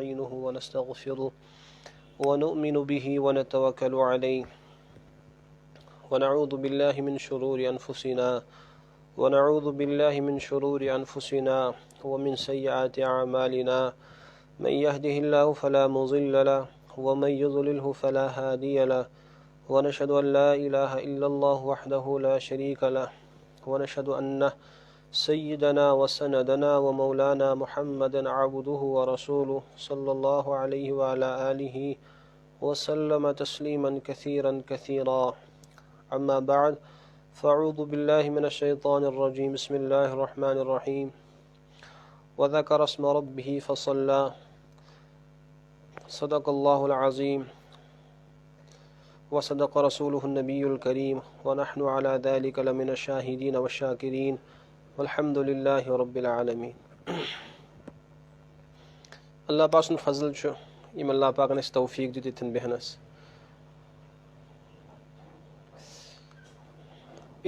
नस्तईनुहु व नस्तगफिरुहु व नु'मिनु बिही व नतवक्कलु अलैहि व नऊज़ु बिल्लाहि मिन शुरूरि अनफुसिना व नऊज़ु बिल्लाहि मिन शुरूरि अनफुसिना व मिन सय्यिआति अअमालिना मन यहदिहिल्लाहु फला मुज़िल्ल लहु व मन युज़लिल्हु फला हादिय लहु व नशहदु अन ला इलाहा इल्लल्लाहु वहदहु ला शरीका लहु व नशहदु अन्न सय्यिदना व सनदना व मौलाना मुहम्मदन अब्दुहु व रसूलुहु सल्लल्लाहु अलैहि व अला आलिहि व सल्लम तस्लीमन कसीरन कसीरा अम्मा बाद फ़अऊज़ु बिल्लाहि मिनश शैतानिर रजीम बिस्मिल्लाहिर रहमानिर रहीम व ज़करा अस्म रब्बिही फ़सल्ला सदक़ल्लाहुल अज़ीम व सदक़ रसूलुहुन नबियुल करीम व नहनु अला ज़ालिका लमिनश शाहिदीन व शाकिरीन वल्हम्दुलिल्लाहि रब्बिल आलमीन। अल्लाह पाक सुन फजल छु यम अल्लाह पाक ने तौफीक दित इतन बेहनस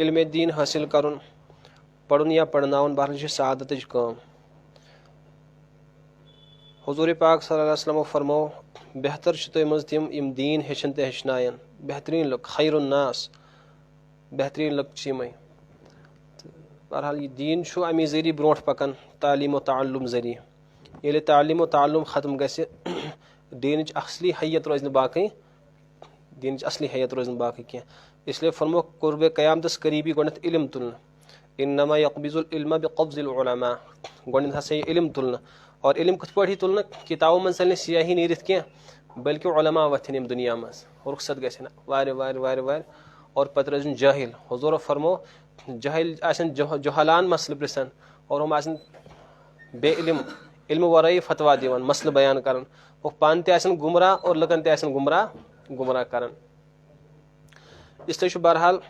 इल्म दीन हासिल करुन पढ़ुन या पढ़नाउन बहरहाल सआदतच काम। हुजूर पाक सल्लल्लाहु अलैहि वसल्लम फरमो बेहतर छ तुम तिम इम दीन हेचन ते हेचनायन बेहतरीन लोग खैरुन नास बेहतरीन लोग चिमै। बहरहाल ये दीन छु अमी जरिए ब्रोट पकन तालीम व ताल्लुम जरिए ये तालीम व ताल्लुम ख़त्म गसे दीन असली हैयत रोज बाकी दीन असली हैयत रोज बाकी क्या इसलिए फरमो कुर्ब क़यामतस करीबी गोनत इल्म तुलन इन्नमा यक़बिज़ुल इल्म बिक़ब्ज़िल उलमा गोनत हसे इल्म तुलन और इल्म कथ पढ़ी तुलन किताबों मन सल सियाही नीरित क्या बल्कि उलमा वथन दुनिया मज रुखसत गसन वार वार वार वार और पत रोजन जाहिल। हुजूर फरमो जाहिल आसन जुहलान मसल प्रसन और हम आसन बे इल्म वराई फतवा दिवन मसल बयान करन वो पान ते आसन गुमराह और लगन ते आसन गुमराह करन। इसलिए बहरहाल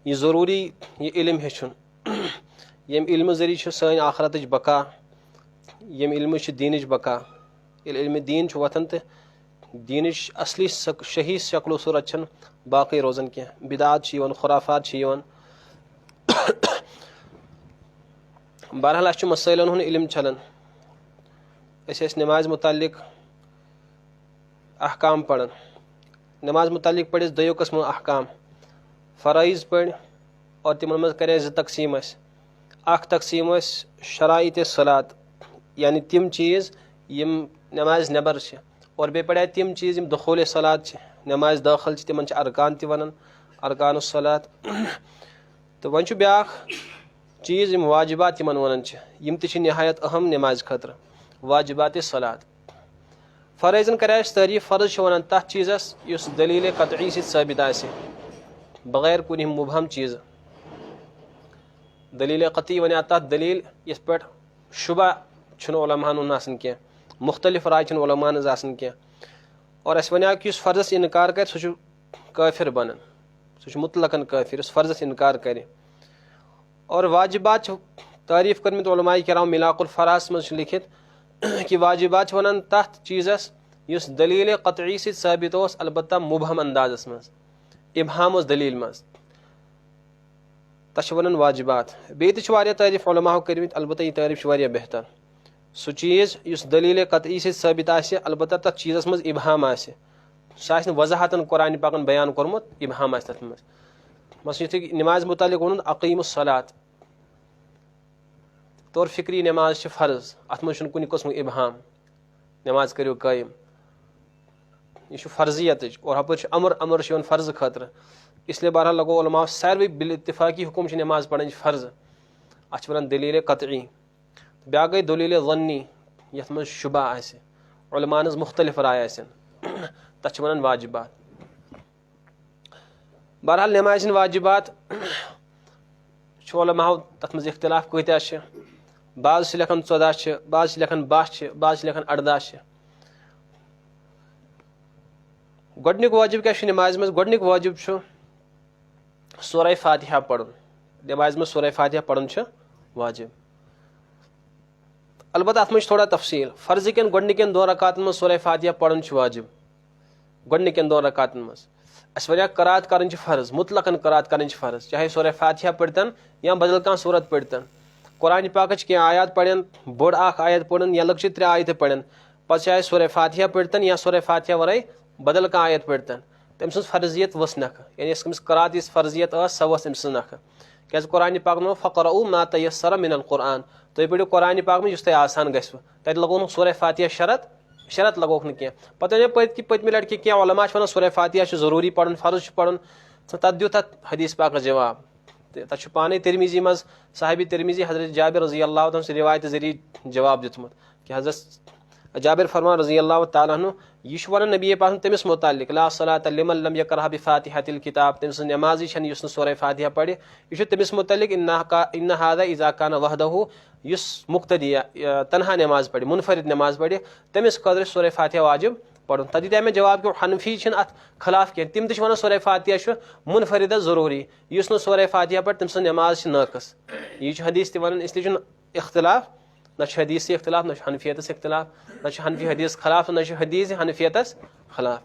ये ज़रूरी ये इल्म हेचुन यम इल्म जरिए सन आखरत बका यम इल्म दीन बका इल्म दीन वतन तो दीन असली शही शक्ल सूरत छन बाकी रोजन क्या बिदात खुराफात बहरहाल अस मसैलन हुन इल्म चलन नमाज मुतालिक अहकाम पढ़न नमाज मुतालिक पढ़ दो कस्मों अहकाम फ़राइज़ पढ़ और तिमन मज करे तकसीम अख तकसीम शराइत सलात यानी तिम चीज़ यम नमाज नबर और बे पढ़ा तिम चीज़ यम दखूल सलात नमाज दाखिल तिमन अरकान वन अरकान सलात तो वन ब्या चीज़ यम वाजिबात तिमन वन यम नहायत अहम नमाज खतर वाजिबात सलात फ़राइज़न कर तारीफ फ़र्ज वन तथ चीज़स युस दलील कतई साबित आसे बगैर कुछ मुबहम चीज़ दलील कती वन तथ दलील इस पे शुबा उलमान आसन क्या मुख्तलिफ राय उलमान आसन क्या और अस वन कि फ़र्जस इनकार कर सह काफिर बनन सह मुतलकन काफिर उस फ़र्जस इनकार करे। और वाजिबात तारीफ करमित उलमाए किराम मिलाकुल फ़रास मज लिखित कि वाजिबात वन तथ चीज़स युस दलील कतई साबित अलबत्ता मुबहम अंदाजस मज इबहाम दलील मज तश वन वाजिबात बे तारीफ उलमा करमित अलबत्ता यह तारीफ बेहतर सह चीज़ युस दलील कतई साबित आसे अलबत्ता तथ चीज़स मज इबहाम आसे सह वजाहतन कुरान पाकन बयान कोरमुत इबहाम आसे तथ मज मसल नमाज मुतालिक वन अक़ीमुस्सलात तौर फिक्री नमाज फ़र्ज अत मज कुन कस्म इबहाम नमाज करो कायम यह फ़र्जियत और हपर अमर फ़र्ज खतर इसलिए बहरहाल लगो उलमा सारे बिल इत्तिफाकी हुकुम नमाज पढ़न फ़र्ज अत वन दलील कतई ब्या गई दलील ज़न्नी यथ मज शुबा आसे उलमान मुख्तलिफ राय आसन तथ वन वाजिबात। बहरहाल नमाज वाजिबात उलमा तथ मज इख्तिलाफ कत्या बाज़ लिखन 14 बाज़ लिखन 12 बाज़ लिखन 18 गोडनिक वाजिब क्या नमाज मज गोडनिक वाजिब सूरह फातिहा पढ़न नमाज में सूरह फातिहा पढ़न वाजिब अलबत्ता अत मज थोड़ा तफसील फ़र्ज कन गोडनिकन 2 रकातन मज सूरह फातिहा पढ़न वाजिब गोडनिकन 2 रकातन मज अस वन करात कर फ़र्ज मुतलकन करात कर फ़र्ज चाहे सूरह फातिहा पढ़तन या बदल कह सूरत पढ़तन कुरान पाक की आयत पढ़न बोड़ आयत पढ़न या लक्ष्य 3 आयत पढ़न पत चाहे सूरह फातिहा पढ़तन या सूरह फातिहा वराई बदल कह आयत पढ़तन तम सज फर्जियत वस नख यानी अमिस करात इस फर्जियत सह वस अम नख क्या कुरान पाक नो फ़क़रऊ मा तयस्सर मिनल कुरान तुम पढ़ो कुरान पाक में तुम आसान गो तत लगो सूरह फातिहा शरत लगोक न पे पतम लटि क्या उलमा वन सूरह फातिहा ज़रूरी पढ़न फ़र्ज पढ़न तथ दित हदीस पाक जवाब तथ पाने तिरमिजी मज साहिब तिरमिजी हज़रत जाबिर रज़ी अल्लाह तआला से रिवायत ज़रिए जवाब दितमुत कि हज़रत जाबिर फरमान रज़ी अल्लाह तआला अन्हु यह वन नबी पाक तमिस मुतालिक ला सलात लिमन लम यक़रा बिफ़ातिहतिल किताब तम सज नमाजी छन युस सूरह फातिहा पढ़ यह तमिस मुतालिक इन हादा इज़ा कान वहदहु युस मुक्तदी तनहा नमाज पढ़ मुनफरिद नमाज पढ़ तमिस खतर सूरह फातिहा वाजिब पढ़ुन तथ दिया जवाब कि हनफी अत खिलाफ कह तम वन सूरह फातिहा मुनफरिद ज़रूरी युस सूरह फातिहा पढ़ तम सज नमाज नाकस यह हदीस वन इसलिए इख्तिलाफ न हदीस इख्तिलाफ न हनफियत इख्तिलाफ न हनफी हदीस खिलाफ न हदीस हनफियत खिलाफ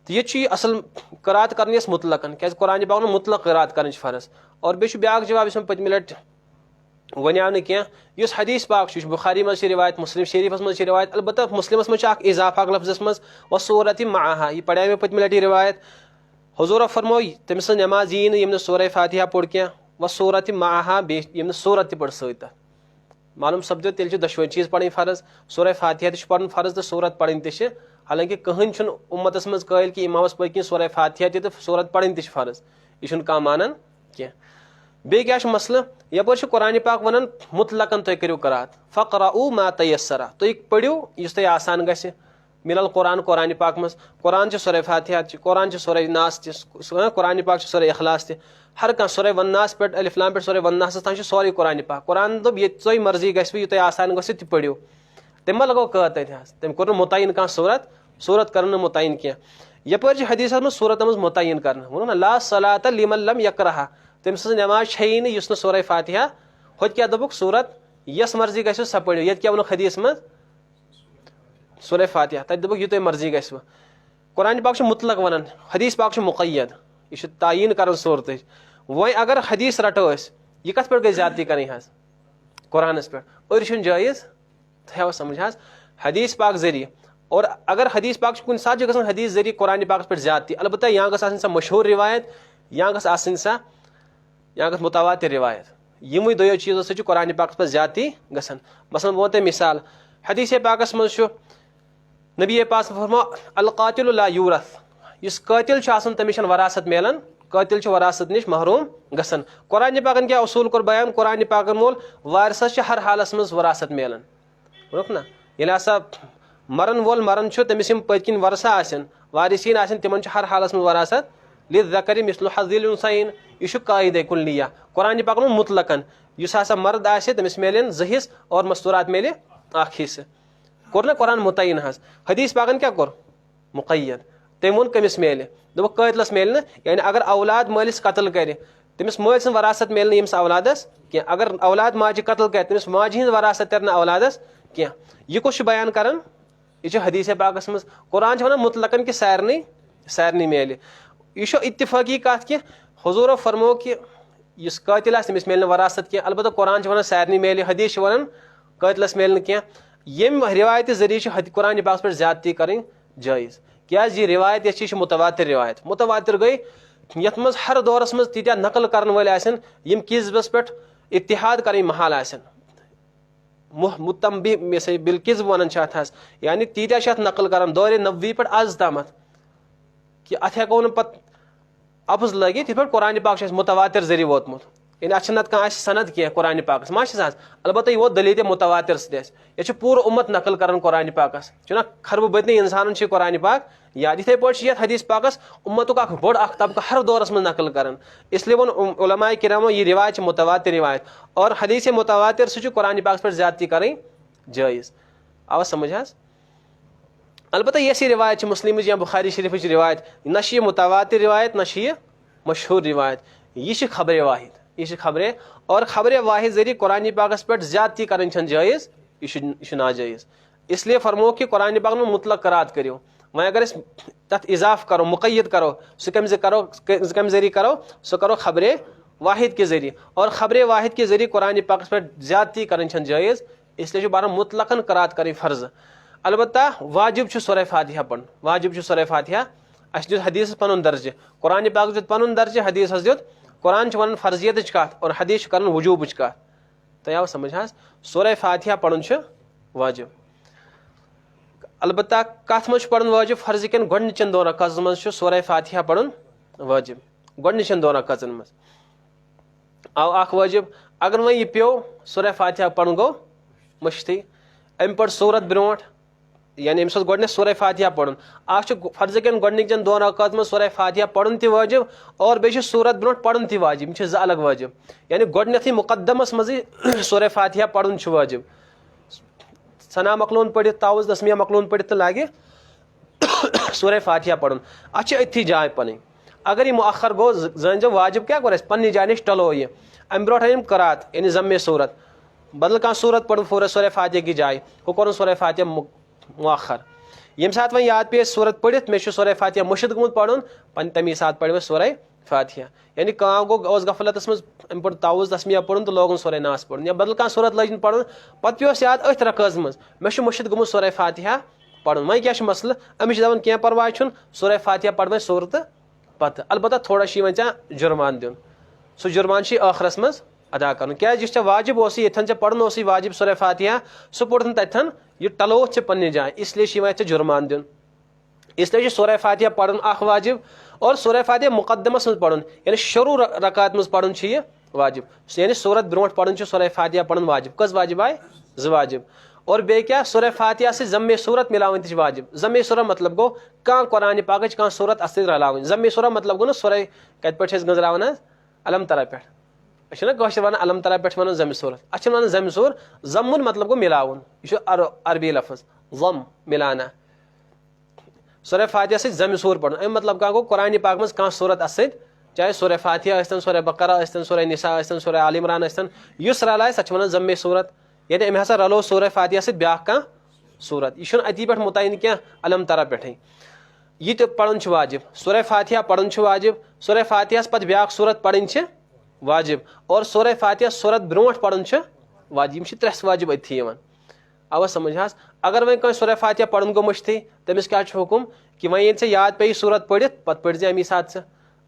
तो ये असल करात कर मुतलकन क्या कुरान पाक मुतलक करात कर फर्ज और बे ब्या जवाब इस पतम लट वनो न कह हदीस पाक बुखारी मज रिवायत मुस्लिम शरीफस मज रिवायत अलबत्त मुस्लिमस मज इजाफा लफ्जस मज व सूरत माहा यह पढ़ा मे पतम लट रिवायत हुजूर फरमो तमिस नमाज यी नम सूरह फातिहा पढ़ क्या व सूरत माहा बे सूरत पढ़ सत मालूम सपदो तेल दशवे चीज पढ़ फर्ज सूरह फातिहा पढ़ फर्ज तो सूरत पढ़ हालांकि कहन उम्मतस मज कल कि इमामस पढ़ सूरह फातिहा तो सूरत पढ़ फर्ज यह कह मानन कह बे क्या मसल यपर कुरान पाक वन मुतलकन तुम करो करात फ़क़रऊ मा तयस्सरा तुम पढ़ो इस तुम आसान गि मिलल कुरान पाक मज कुरान सूरह फातिहा कुरान सूरह नास कुरान पाक सूरह इखलास हर कह सूरह वन्नास पे अलिफ लाम पे सूरह वन्नास तान सोरे कुरान पाक कुरान दोप ये तुम मर्जी गि यह तुम आसान गो तह पढ़ो तम मा लगो कह तम कोर मुतयन कह सूरत कर मुतयन कह यपर हदीस मज सूरत मज मुतयन कर वो ना ला सलात लिमन लम यक़रा तम सज नमाज छई नुस सूरह फातिहा होत क्या दोपुक सूरत यस मर्जी गो सा पढ़ो ये क्या वो हदीस मज सूरह फातिहा तत दोपुक यह तुम मर्जी गो कुरान पाक मुतलक वन हदीस पाक मुक़य्यद यह तयन कर सूरत वह अगर हदीस रटो यह कत पे गई ज्यादती कर कुरानस पे अर जायज़ थो समझ हदीस पाक जरिए और अगर हदीस पाक कुछ सात गन हदीस जरिए कुरान पाक पे ज्यादती अलबत्ता यहाँ गई सा मशहूर रिवायत या गई सा या गई मुतवातिर रिवायत यमो दोयो चीज़ों से कुरान पाक पे ज्यादती गसन मसलन वो मिसाल हदीस पाकस मज नबी पाक फरमा अल कातिल ला यूरथ इस कातिल तमिश वरासत मिलान कातिल वरासत निश महरूम गसन कुरान पाकन क्या उसूल कोर बयान कुरान पाकन मोल वारिसस हर हालस मज वरासत मिलान रुक ना ये हसा मरन वोल मरन तमिस पतकिन वरसा आसन वारिसीन आसन तिमन हर हालस मज वरासत लिज़्ज़करि मिस्लु हज़्ज़िल उन्सयैन यह कायदे कुल्लिया कुरान पाकन मुतलकन इस हसा मर्द आसे तमिस मिलन ज़ हिस्स और मस्तूरात मिले अख हिस्स कोर ना कुरान मुतयन हदीस पाकन क्या कोर मुक़य्यद तम वो कमिस मिले दोप कातिलस मिल यानी अगर औलाद मालिस कत्ल कर तमिस माल सं वरासत मिल यमिस औलादस क्या अगर औलाद माजि कत्ल कर तमिस माजि हज वरासत तर औलादस क्या यह कुछ बयान कर यह हदीस पाकस मज कुरान वन मुतलकन कि सारनी मिले यह इत्तिफाकी कत कि हुजूर फरमो कि इस कातिल तमिस मिल वरासत क्या अलबत्ता कुरान वन सारनी मिले हदीस वन कातिलस मिल क्या यम रिवायत जरिए कुरान पाक पे ज्यादती कर जायज़ क्या यह रिवायत यह मुतवातिर रिवायत मुतवातिर गई यथ मज हर दौरस मज तीत्या नकल कर वल किज़बस पे इत्तिहाद कर महाल मुतम्बी बिलकिज़ब वन यानी तीत्या नकल कर दौर नबवी पे आज तम कि अत हेको पत अफज लगित ये कुरान पाक मुतवातिर जरिए वोतमुत यानी अत नत कह सनद कह कुरान पाकस मा अलबत्ता यह वो दलील मुतवातिर सह पूर उम्मत नकल कर कुरान पाकस चुना खरब बदनी इंसान कुरान पाक याद इथे पे हदीस पाकस उम्मतुक बड़ तबका हर दौरस मज नकल कर इसलिए वो उलमाए किरामो यह रिवायत मुतवातिर रिवायत और हदीस मुतवातिर सह कुरान पाक पर ज्यादती कर जायज़ आवा समझ अलबत्ता यह रिवायत मुस्लिम या बुखारी शरीफ रिवायत न मुतवातिर रिवायत न मशहूर रिवायत यह खबर वाहिद यह खबरें और खबर वाहिद जरिए कुरान पाकस पे ज्यादती कर जायज़ यह नाजायज़ इसलिए फरमो कि कुरान पाक में मुतलक करात करो वह अगर तथ इजाफ करो मुक़य्यद करो कम जरिए करो सो करो खबर वाहिद के जरिए और खबर वाहिद के जरिए कुरान पाक पे ज्यादती कर जायज़ इसलिए बार मुतलकन करात कर फ़र्ज अलबत्ता वाजिब छु सूरह फातिहा पढ़न, वाजिब छु सूरह फातिहा। अस दित हदीस पनुन दर्ज, कुरान पाक दित पनुन दर्ज, हदीस दित कुरान छु वनान फर्जियत कथ और हदीस करन वजूब कथ। तो आव समझ हास सूरह फातिहा पढ़न छु वाजिब। अलबत्ता कथ मज पढ़न वाजिब फर्ज कन गोडनिचन दोन रकातन मज छु सूरह फातिहा पढ़न वाजिब, गोडनिचन दोन रकातन मज आव अख वाजिब। अगर वह यह पे सूरह फातिहा पढ़न गो मुश्ती, अम पढ़ सूरत ब्रोट, यानी अम्स गोडने सूरह फातिहा पढ़न। अख फर्ज कन गोडनिचन दोन रकात मज सूरह फातिहा पढ़न ति वाजिब और बे सूरत ब्रोट पढ़न ति वाजिब, ज अलग वाजिब। यानी गोडनथी मुकद्दमस मज सूरह फातिहा पढ़न छु वाजिब। सना मकलोन पढ़ित, ताउज दसमिया मकलोन पढ़ित तो लागे सूरह फातिहा पढ़न। अच्छे अथी जाय पन। अगर यह मुअखर गो जो वाजिब क्या कर पन्नी जाय नश टलो यह अम ब्रोट हम करात यानी जम्मे सूरत, बदल कह सूरत पढ़ पूरा सूरह फातिहा की जाय वो कर सूरह फातिहा मुअखर। यम सात वह याद पे सूरत पढ़ित मे सूरह फातिहा मुशद गुमुत पढ़न तमी सात पढ़ सूरह फातिहा। यानी कह गो गफलत मज अम पढ़ ताउज तस्मिया पढ़न तो लोगन सूरह नास पढ़न, या बदल कह सूरत लजन पढ़न पे याद अथ रकाज मज मे मुशद गुमुत सूरह फातिहा पढ़न। वह क्या मसल अमिश दपान क्या परवाह छुन सूरह फातिहा पढ़ सूरत पत। अलबत्ता थोड़ा जुर्मान दिन, सह जुर्मान आखरस मज अदा कर क्या वाजिब ये पढ़न वाजिब सूरह फातिहा सह पढ़न तथन यह टलो पन्ने जाए, इसलिए जुर्मान दिन। इसलिए सूरह फातिहा पढ़न अख वाजिब और सूरह फातिहा मुकद्दमस मज पढ़न यानी शुरू रकात मज पढ़न यह वाजिब। यानी सूरत ब्रोट पढ़न सूरह फातिहा पढ़न वाजिब। कस वाजिब आय ज वाजिब। और बे क्या सूरह फातिहा से जम्मे सूरत मिलावन ति वाजिब। जम्मे सूरत मतलब गो कह कुरान पाक कह सूरत अस रलावन। जम्मे सूरत मतलब गो ना सूरह कत पे गजरावन अलम तरा पे कशर वन अलम तरा पे वन जम सूरत, अ वन जम सूर। जमुन मतलब गो मिलावन, यह अरबी लफ्ज जम मिलाना। सूरह फातिहा से जम सूर पढ़न अम मतलब क्या गो कुरान पाक मज कह सूरत अस, चाहे सूरह फातिहा आस्तन, सूरह बकरा आस्तन, सूरह निसा आस्तन, सूरह आल इमरान आस्तन, युस रलाय सच वन जम्मे सूरत। यानी अम हसा रलो सूरह फातिहा से ब्या कह सूरत, यह अति पे मुतयन क्या अलम तरा पे यह तो पढ़न वाजिब। सूरह फातिहा पढ़न वाजिब, सूरह फातिहा पे ब्या सूरत पढ़न वाजिब और सूरह फातिहा सूरत ब्रोट पढ़न वाजिब। त्रेस वाजिब अथी आवा समझ हास। अगर वह कह सूरह फातिहा पढ़न गो मुश्ती तमिस क्या हुकुम कि वह ये याद पे सूरत पढ़ित पे पढ़ अमी साथ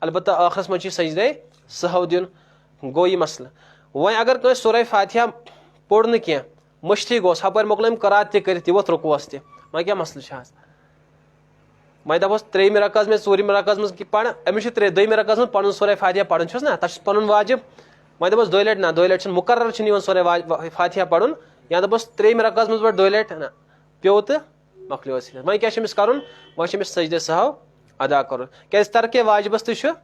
अलबत्ता आखरस मज सजदे सहव दिन गो यह मसल। वह अगर कह सूरह फातिहा पढ़ न कह मुश्ती गोस हपर मोकल करात कर वोत रुकुवस तह वह क्या मसल वह दपोस त्रेम रकाज में ूरम रकाज मज पढ़ अमिस दोम रकाज मज पढ़ सूरह फातिहा पढ़न ना तस पन वाजिब। वह दपोस दो लट ना दो लट मुकर्रर सूरह फातिहा पढ़न, या दपोस त्रेम रकाज मज पढ़ दो लट ना पे तो मकलो वह क्या कर वह सजदे सहव अदा कर क्या तरके वाजिबस तह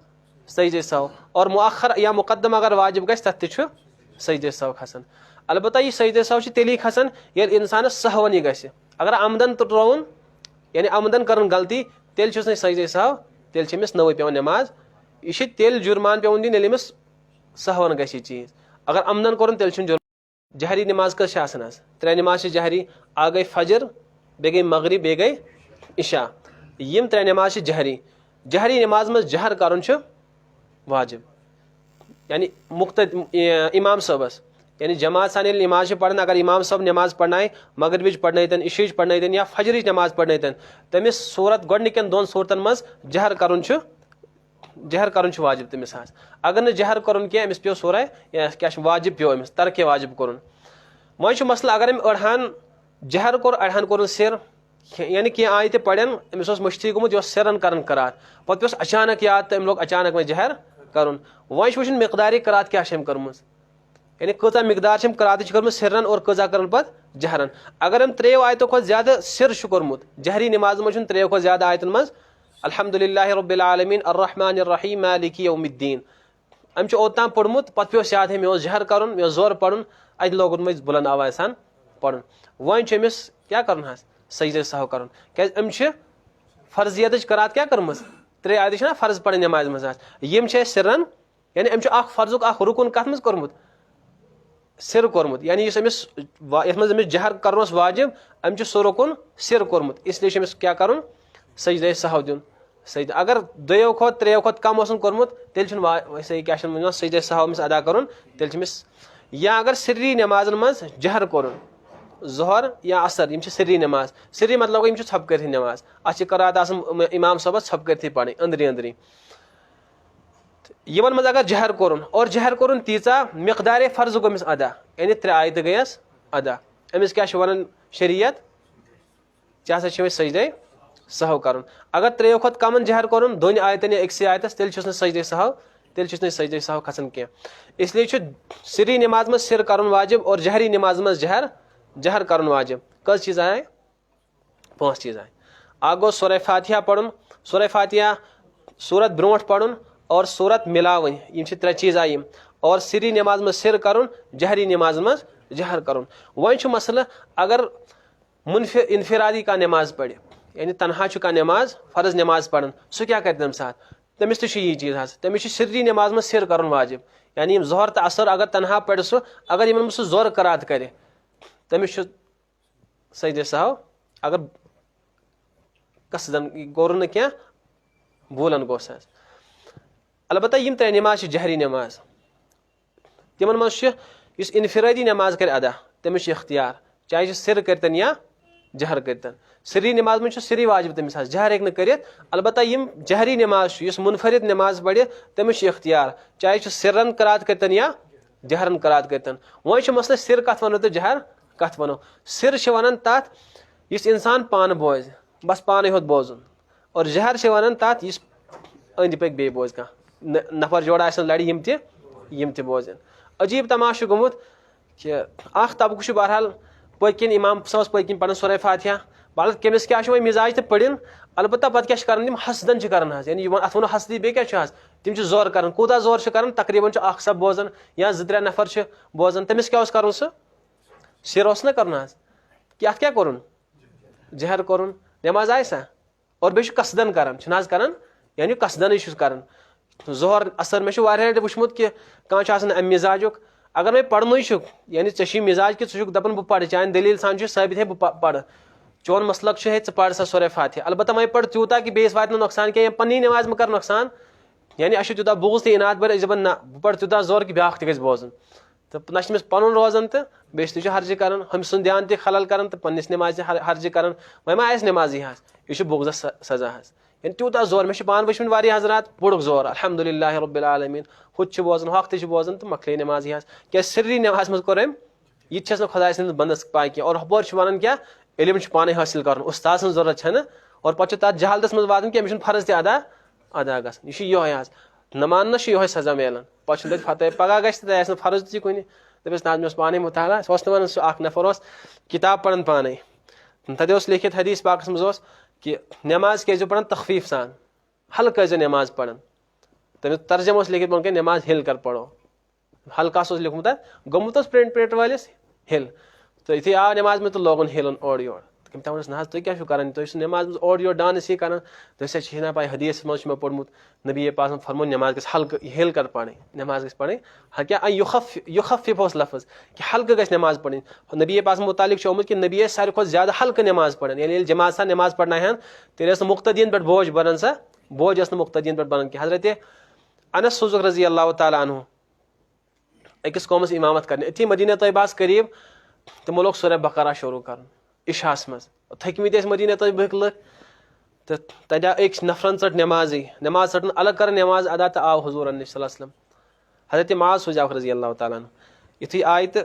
सजदे सहव और मुअखर या मुकद्दम अगर वाजिब गस तथ तह सजदे सहव खसन। अलबत्ता यह सजदे सहव तेली खसन ये इंसान सहवन यह गस। अगर आमदन त्रोन यानी आमदन कर गलती तेल सजदे सहव, तेल नवे पे नमाज, यह तेल जुर्मान पे दिन ये सहवन गस चीज। अगर आमदन कोर तेल जुर्मान। जहरी नमाज कस त्रे नमाज जहरी, आ गई फजर बे गई मगरिब बे गई इशा, यम त्रे नमाज जहरी। जहरी नमाज मज जहर कर वाजिब यानी इमाम सबस यानी जमात सान नमाज पढ़न। अगर इमाम सब नमाज पढ़नाए मगरिब पढ़न इशिज पढ़न या फजर नमाज पढ़न तमिस सूरत गोडनिकन दोन सूरतन मज जहर कर वाजिब तमिस। अगर न जहर कर अमिस पे सूरह क्या वाजिब पे अमिस तरके वाजिब कर। वह मसल अगर अड़हान जहर कोर अड़हान कोर सिर यानी कह आय पढ़न अमिस मुश्ती गुमुत सिरन कर करात पे अचानक याद तो अम लोग अचानक वह जहर कर। वह वुन मिकदार करात क्या कर्म यानी कचा मिकदार करात कर्म सिरन और कजा कर जहरन। अगर हम त्रेव आयतों खुद ज्यादा सिर कोर्मुत जहरी नमाज मज त्रेव खुद ज्यादा आयतन मज अल्हम्दुलिल्लाहि रब्बिल आलमीन अर्रहमानिर रहीम मालिकी यौमिद्दीन अम ओतान पढ़मुत पे याद मे जहर कर मे जोर पढ़न अत लोगन मज बुलंद आवाज सान पढ़न। वह अमिस क्या कर सजदे सहव कर क्या फर्जियत करात क्या कर्म त्रे आयत ना फर्ज पढ़ नमाज मज यम सिरन यानी अम फर्जुक रुकुन कत मज कोर्मुत सिर कोर्मुत यानी अमिस जहर कर वाजिब अम सह रुकुन सिर कोर्मुत, इसलिए अमिस क्या कर सजदे सहव दिन सजदे। अगर दो खुद त्रेव खुद कम कोर्मुत तेल क्या सजदे सहव अदा कर तेल। या अगर सिर्री नमाजन मज जहर कोर जोहर या असर यम सिरी नमाज सिरी मतलब यम छप कर नमाज अत करात इमाम सबस छप कर पढ़ अंदरी अंदरी यमन मज अगर जहर कोरुन और जहर कोरुन तीचा मिकदार फर्ज गमिस अदा यानी 3 आयत गयस अदा अमिस क्या वन शरीयत चा सजदे सहव कर अगर 3 खुद कमन जहर कोरुन 2 आयतन या 1 आयतस तेल सजदे सहव तेल सजदे सहव खसन कह इसलिए सिरी नमाज में सिर कर वाजिब और जहरी नमाज में जहर कर वाजिब कस चीज़ आए 5 चीज़ आए आ गो सूरह फातिहा पढ़ुन सूरह फातिहा सूरत ब्रोट पढ़ुन और सूरत मिलावन यम 3 चीज़ आई और सिरी नमाज में सिर कर जहरी नमाज में जहर कर वन मसल अगर इनफिरादी का नमाज पढ़ यानी तनहा का नमाज फ़र्ज नमाज पढ़न सह क्या कर तम साथ तमिस यही चीज़ तमिस सिरी नमाज में सिर कर वाजिब यानी जोहर तो असर अगर तनहा पढ़ सह अगर इन सह जोर करात कर तमिस सजदे सहव अगर कसदन गोर न क्या भूलन गोस अलबत्ता यम 3 नमाज जहरी नमाज तिमन मज इनफिरादी नमाज कर अदा तमिस इख्तियार चाहे सिर करतन या जहर करतन सिरी नमाज में सिरी वाजिब तमिस जहर हेक कर अलबत्ता यम जहरी नमाज मुनफरिद नमाज पढ़ तमिस इख्तियार चाहे सिरन करात करतन या जहरन करात करतन वन मसल सिर कत वनो तो जहर कत वनो सिर वन तथ इंसान पान बोज बस पान होत बोजुन और जहर वन तथ अंद पक बे बोज कह नफर जोड़ा लड़ यम बोजन अजीब तमाशा गोमुत कि अख तबक बहरहाल पकिन इमाम सबस पकिन पढ़न सूरह फातिहा बहरहाल कमिस क्या मिजाज तो पढ़न अलबत्ता पत क्या कर हसदन कर यानी अत वो हसदी बे क्या तम जोर कर कूदा जोर कर तकरीबन अख सब बोजन या 2-3 नफर बोजन तमिस क्या कर सह सिर न कर अत क्या कोरुन जहर कोरुन नमाज आय सा और बे कसदन कर यानी कसदन कर जोहर असर मे वुचमुत कि कह मिजाजुक अगर मे पढ़न यानी चे मिजाज कि च दपन बह पढ़ चान दलील सान साबित है बह पढ़ चोन मसलक है पढ़ सा सूरह फातिहा अलबत्ता मे पढ़ त्यूता कि बेस वात नुकसान क्या पन्नी नमाज में कर नुकसान यानी अस त्यूता बोझ तो इनाद बर दपान ना बह पढ़ त्यूता जोर कि ब्या तक बोजन तो न पन रोजान तो बेस हर्ज कर हम सुन ध्यान तक खलल कर तो पन्निस नमाज हर्ज कर वह मा आस नमाजी यह बोगजस सजा यानी त्यूता जोर मे पान वुचमन वारिया हजरात पुड़क जोर अल्हम्दुलिल्लाह रब्बिल आलमीन हुत बोजन हक तक बोजन तो मकले नमाज क्या सिरी नमाज मज कोर यह खुदा सद बंदस पाए क्या और हपोर वन क्या इलम पाने हासिल कर उस्ताद सज जरूरत है और पे तथ जहालतस मज वातन क्या फर्ज तह अदा गन यह न मानना ये सजा मिलान पे फतह पगह गह फर्ज तह कुन दस ना मे पाने मुताला सह वन सह नफर किताब पढ़न पाने तथ लिखित हदीस पाकस मज कि नमाज क्या पढ़न तखफीफ सान हल्का नमाज पढ़न तमें तर्जम लिखित पे नमाज हिल कर पढ़ो हल्का लिखमुत गोमुत प्रिंट वालिस हिल तो इथे आ नमाज में तो लोगन हिलन ओर योर तमस ना तुम क्या कर नमाज में ओर योर डांस ही कर ना पाए हदीस मज पोर्मुत नबी पाक फरमो नमाज गस हल्क हिल कर पढ़ नमाज गस पढ़ क्या युखफिफ लफ्ज कि हल्क गस नमाज पढ़ नबी पाक मुतालिक आमुत कि नबी सारे खुद ज्यादा हल्क नमाज पढ़ यानी जमात सा नमाज पढ़ना तेल मुक्तदीन पे बोझ बनन सा बोझ मुक्तदीन पे बनन कि हजरत अनस सुजुक रजी अल्लाह तआला अन्हु अकिस कौमस इमामत कर अथी मदीना तैयबास करीब तमो लोग सूरह बकरा शुरू कर इशास मज थकमित मदीना तैयबक लुक तो तदा एक नफरन चट नमाज चटन अलग कर नमाज अदा तो आव हुजूर सल्लल्लाहु हजरत माज सुजाफ रजी अल्लाह तआला युथी आय तो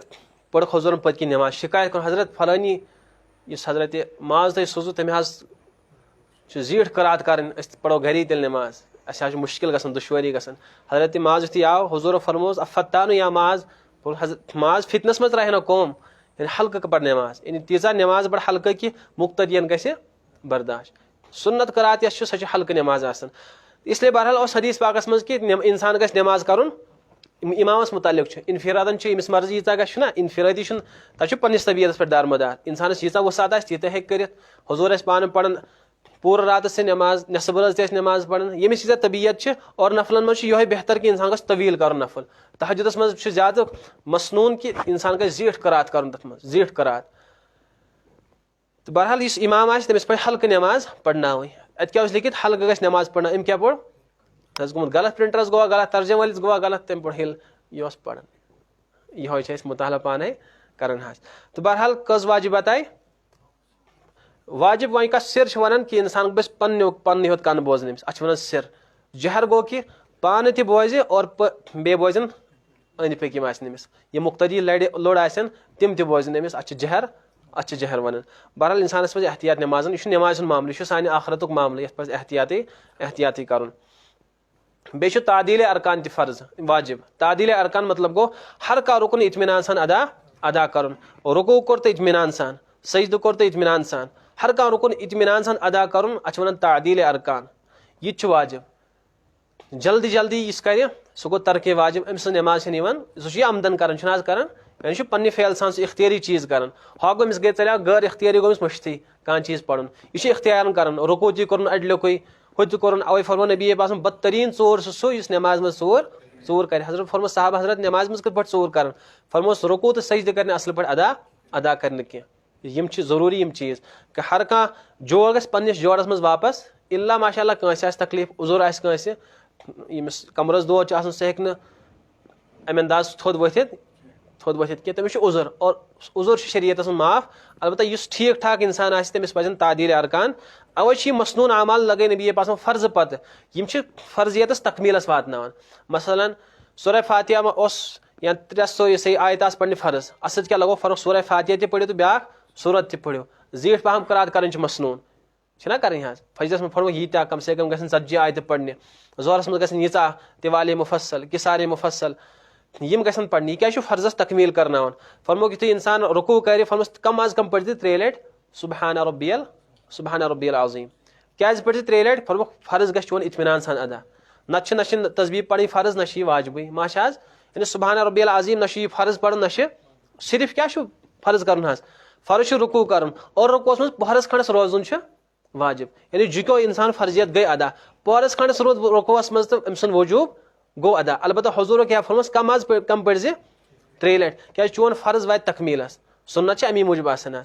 पढ़ हुजूर पत की नमाज शिकायत कर हजरत फलानी हजरत माज तय सोजू तमें जीठ करात कर पढ़ो घरी तेल नमाज अस मुश्किल गसन दुश्वारी गसन हजरत माज युथी आव हुजूर फरमोस अफतानु या माज माज फितनस मज रहे ना कौम यानी हल्क पढ़ नमाज यानी तीजा नमाज बड़ हल्क कि मुक्तदियन गसे बर्दाश्त सुन्नत करात यह सच हल्क नमाज आसन इसलिए बहरहाल उस हदीस पाकस मज कि इंसान गस नमाज करुन इमामस मुतालिक इनफिरादन इमिस मर्जी यीचा गस ना इनफिरादी तक पन्निस तबीयत पे दारमदार इंसानस यीचा वसात आस तीत हेक कर हुजूर पान पढ़न पूरा रात से नमाज नसब रज नमाज पढ़न यमिस यीचा तबीयत और नफलन मज यह बेहतर कि इंसान गस तवील कर नफल तहज्जुदस मज ज्यादा मसनून कि इंसान गस जीठ करात कर तथ मज जीठ करात तो बहरहाल इस इमाम आस तमिस पे हल्क नमाज पढ़ना अत क्या लिखित हल्क गस नमाज पढ़ना अम क्या पढ़ गुमुत गलत प्रिंटरस गोवा गलत तर्जम वालिस गोवा गलत तम पढ़ हिल यह पढ़न यह मुताला पाने करन हाज। तो बहरहाल कस वाजिबात आय वाजिब वहीं का सिर वन कि इंसान गस पन्ने होत कन बोजन अत वन सिर। जहर गो कि पान ति बोजे और बे बोजन अंद पकम आमिस ये मुख्तदी लोड़ आसन तिम त बोजन अमिस अत जहर वन। बहरहाल इंसानस पे एहतियात नमाजन यह नमाज मामल यह सान आखरतुक मामल ये एहतियाती कर। बे तादील अरकान त फर्ज वाजिब। तादील अरकान मतलब गो हर का रुकन इत्मीनान सान अदा कर। रुकू कोर तो इत्मीनान सान, सजद कोर तो इत्मीनान सान, हर का रुकन इत्मीनान सान अदा कर अत वन तादील अरकान यह वाजिब। जल्दी जल्दी इस कर सह गो तरके वाजिब अम नमाज सह आमदन कर यानी पन्ने फेल सान सह इख्तियारी चीज कर। हा गमिस गई चलिया गैर इख्तियारी गमिस मश्ती कह चीज पढ़न यह इख्तियार कर। रुकू ती कोर अडल्युक हुत कोर अवे फरमो नबी पासन बदतरीन चोर सह यस नमाज मज चोर कर। हजरत फरमो साहब हजरत नमाज मज कत चोर कर फरमोस रुकू तो सजद कर असल पे अदा कर कह जरूरी यम चीज कि हर कह जोड़ गस पन्निस जोड़स मज वापस इल्ला माशाअल्लाह कंस तकलीफ उजुर आस कंस यमिस कमरस दोद सह हेक अमे अंदाज थोद वथित कह तमिस उजुर और उजुर शरीयत माफ। अलबत्ता यस ठीक ठाक इंसान आस तमिस पजन तादील अरकान। अवे मसनून अमाल लगे नबी पासन फर्ज पत यम फर्जियतस तकमीलस वातनावन। मसलन सूरह फातिहा या 300 आयत पढ़ने फर्ज अस क्या लगो फर्क सूरह फातिहा ते पढ़ो तो ब्या सूरत ते पढ़ो जीठ पहम करात कर मसनून छना कर फजरस में पढ़ो यीत्या कम से कम गसन 40 आयत पढ़ने जोरस में गसन यीचा तिवाले मुफस्सल किसारे मुफस्सल यम गसन पढ़ने यह क्या फर्जस तकमील करनावन। फरमो कि इंसान रुकू कर फरमोस कम अज कम पढ़ 3 लट सुबहान रब्बियल अज़ीम क्या पढ़ 3 लट फरमो फर्ज गछ चोन इत्मीनान सान अदा न तस्बीह पढ़ी फर्ज न वाजिबी माश यानी सुबहान रब्बियल अज़ीम न फर्ज पढ़ न सिर्फ क्या फर्ज कर फर्ज रुकू कर और रुकूस मज पहरस खंडस रोजुन वाजिब यानी झुको इंसान फर्जियत गई अदा पहरस खंडस रोज रुकूस मज तो अम वजूब गो अदा। अलबत्ता हुजूर क्या फरमोस कम अज कम पढ़ 3 लट क्या चोन फर्ज वात तकमीलस सुन्नत अमी मूजब आसान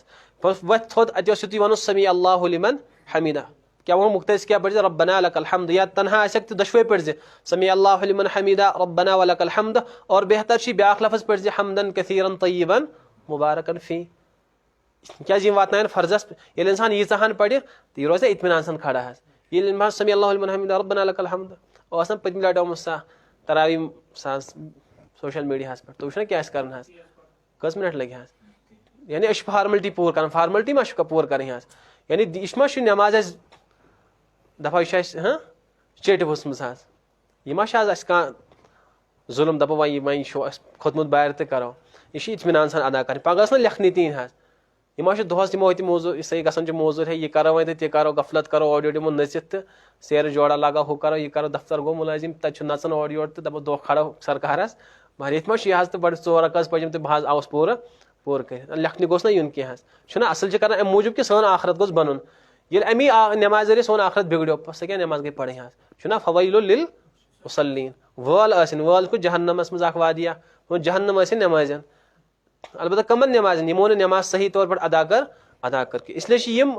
वत थोद अत वन समी अल्लाहु लिमन हमीदा क्या वो मुख्तस क्या पढ़ रब्बना लकल हम्द या तनहा आसक दशवे पढ़ समी अल्लाहु लिमन हमीदा रब्बना व लकल हम्द और बेहतर ब्याख लफ्ज पढ़ हमदन कसीरन तय्यबन मुबारकन फी क्या जी वातनान फर्जस ये इंसान यीचाहन पढ़ तो यह रोज इत्मीनान सन खड़ा ये समी अल्लाहु लिमन हमीदा रब्बना लकल हम्द और पतम लटो सा तरावी सोशल मीडिया पे तो वुन क्या कर कस मिनट लगे यानी अश फार्मलिटी पूर कर फार्मलिटी मा पूर कर यानी यह नमाज दफा यह चेट वसम यह मा जुल्म दपो वही खोतमुत बाहर तो करो यह इत्मीनान सान अदा कर पगह लेखन तीन यह मा दोहस दिमो मौजूद सही गसन मौजूद है यह करो वह तो करो गफलत करो और यो दिमो नचित तो सेर जोड़ा लगा हु करो यह करो दफ्तर गो मुलाजिम तक नचन और योर तो दपो दो खड़ो सरकारस मगर ये यह तो बड़ चोर कस पजम तो बह आस पूर कर लेखन गोस ना यून कह असल कर अम मूजूब कि सन आखरत गोस बनन ये अमी नमाज जरिए सोन आखरत बिगड़ो सह क्या नमाज गई पढ़े छुना फवैलुल लिल मुसल्लीन वल वल को जहन्नमस मज वादिया जहन्नम नमाजन अलबत्ता कमन नमाजन यमो नमाज सही तौर पर अदा कर इसलिए यम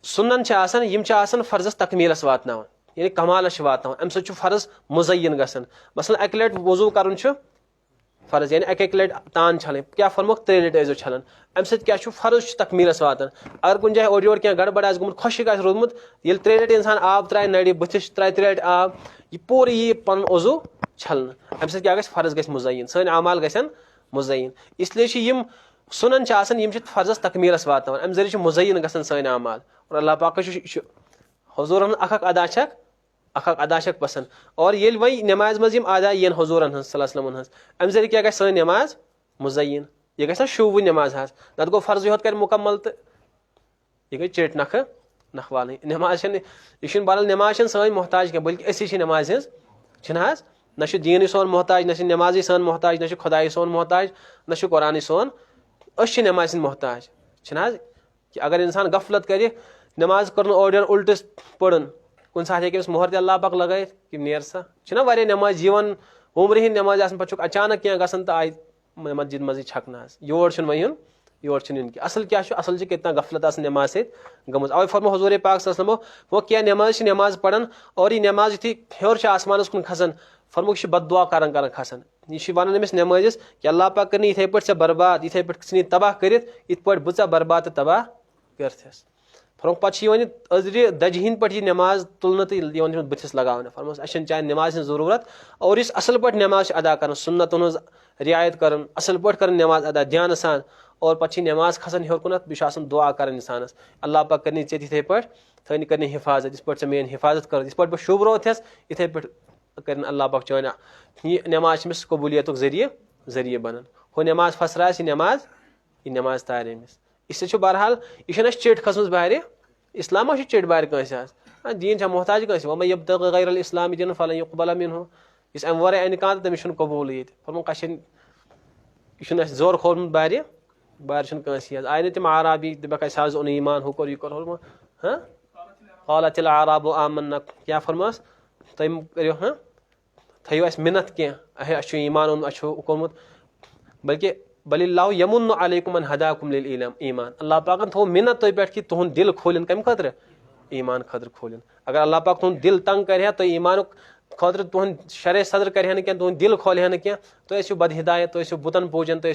सुन्नन यम फर्जस तकमीलस वातनावन यानी कमालस वातनावन अम सह फर्ज मुज़य्यन गसन। मसलन अक लट वजू कर फर्ज यानी एक लट तान छलन क्या फरमोक 3 लट ऐजो छलन अम सह क्या फर्ज तकमीलस वातान। अगर कुछ जाए और क्या गड़बड़ आस गुमुत खुशक आस रोदमुत ये 3 लट इंसान आब त्राय नड़ बुथिस त्राय 3 लट आब यह पूरे यह पन वजू छलन अम सह क्या फर्ज गस मुज़य्यन सन अमाल गसन मुज़य्यन। इसलिए यम सुनन यम फर्जस तकमीलस वातान अम जरिए मुज़य्यन गसन सन अमाल और अल्लाह पाक हुजूरन अख अदा पसंद और ये वही नमाज मज अदा ये हुजूरन अम जरिए क्या सन नमाज मुज़य्यन यह गई शुभ नमाज नत गो फर्ज योत कर मुकम्मल तो यह गई चेट नख वाल नमाज यह बहरहाल नमाज सन मोहताज क्या बल्कि असी नमाज हज न दीन सोन मोहताज न नमाज सन मोहताज न खुदाई सोन मोहताज न कुरान सोन अस नमाज मोहताज कि अगर इंसान गफलत कर नमाज कर और उल्ट पड़न कुन साथ हे मोहर ते अल्लाह पाक लगे कि नेर सा वारिया नमाज जीवन उम्र ही नमाज पे अचानक क्या गसन तो आय मस्जिद मज छकन योर वन योर यून कि असल क्या असल कितना गफलत नमाज से गम अवे फरमो हुजूर पाक सल्लल्लाहु अलैहि वसल्लम वो क्या नमाज पढ़न और यह नमाज युथी हेर आसमानस कुन खसन फरमुक यह बददुआ करन खसन यह वन अमिस नमाजिस कि अल्लाह पाक कर इथे पे ऐ बर्बाद इथे पे तबाह कर बह बर्बाद तो तबाह करथस फरमुक पे वन अजरि दज हिंद पे नमाज तुलन तो बथिस लगाने फरमोस अस चाहे नमाज जरूरत और इस असल पे नमाज अदा कर सुन्नतन रियायत कर असल पे कर नमाज अदा ध्यान सान और पे नमाज खसान हेर कुन बह दुआ कर इंसानस अल्लाह पाक कर इथे पे थन कर हिफाजत इस पे मेन हिफाजत कर इस पे बह शुभ रोथस इथे पे कर अल्लाह पाक चान यह नमाज अमिस कबूलियत जरिए बनन हो नमाज फसरा यह नमाज तार अमिस इससे बहरहाल यह चिट खसम बाहर इस्लाम चिट बाहर कह दीन मोहताज कह वह यब्तगी गैर इस्लाम दीन फलन युक़बल मिन्हु इस अम वर अन कह तमिस कबूल ये फरमुक यह जोर खोलमुत बाहर कह आय तम आराबी दपक अस ओन ईमान हु कर यह कर हाँ क़ालतिल आराबु आमन्ना क्या फरमास तुम करो थो अस मिन्नत कह अस ईमान ओन अस कोरमुत बल्कि बलिल्लाहु यमुन्नु अलैकुम अन हदाकुम लिल ईमान अल्लाह पाकन थो मिन्नत तुह पे कि तुहद दिल खोलन कम खतर ईमान खतर खोलन अगर अल्लाह पाक तुहद दिल तंग कर तो ईमान खतर तुहद शर सदर कर क्या तुहद दिल खोल क्या तुम ऐसो बदहिदायत तुम ऐसो बुतन पूजन तुम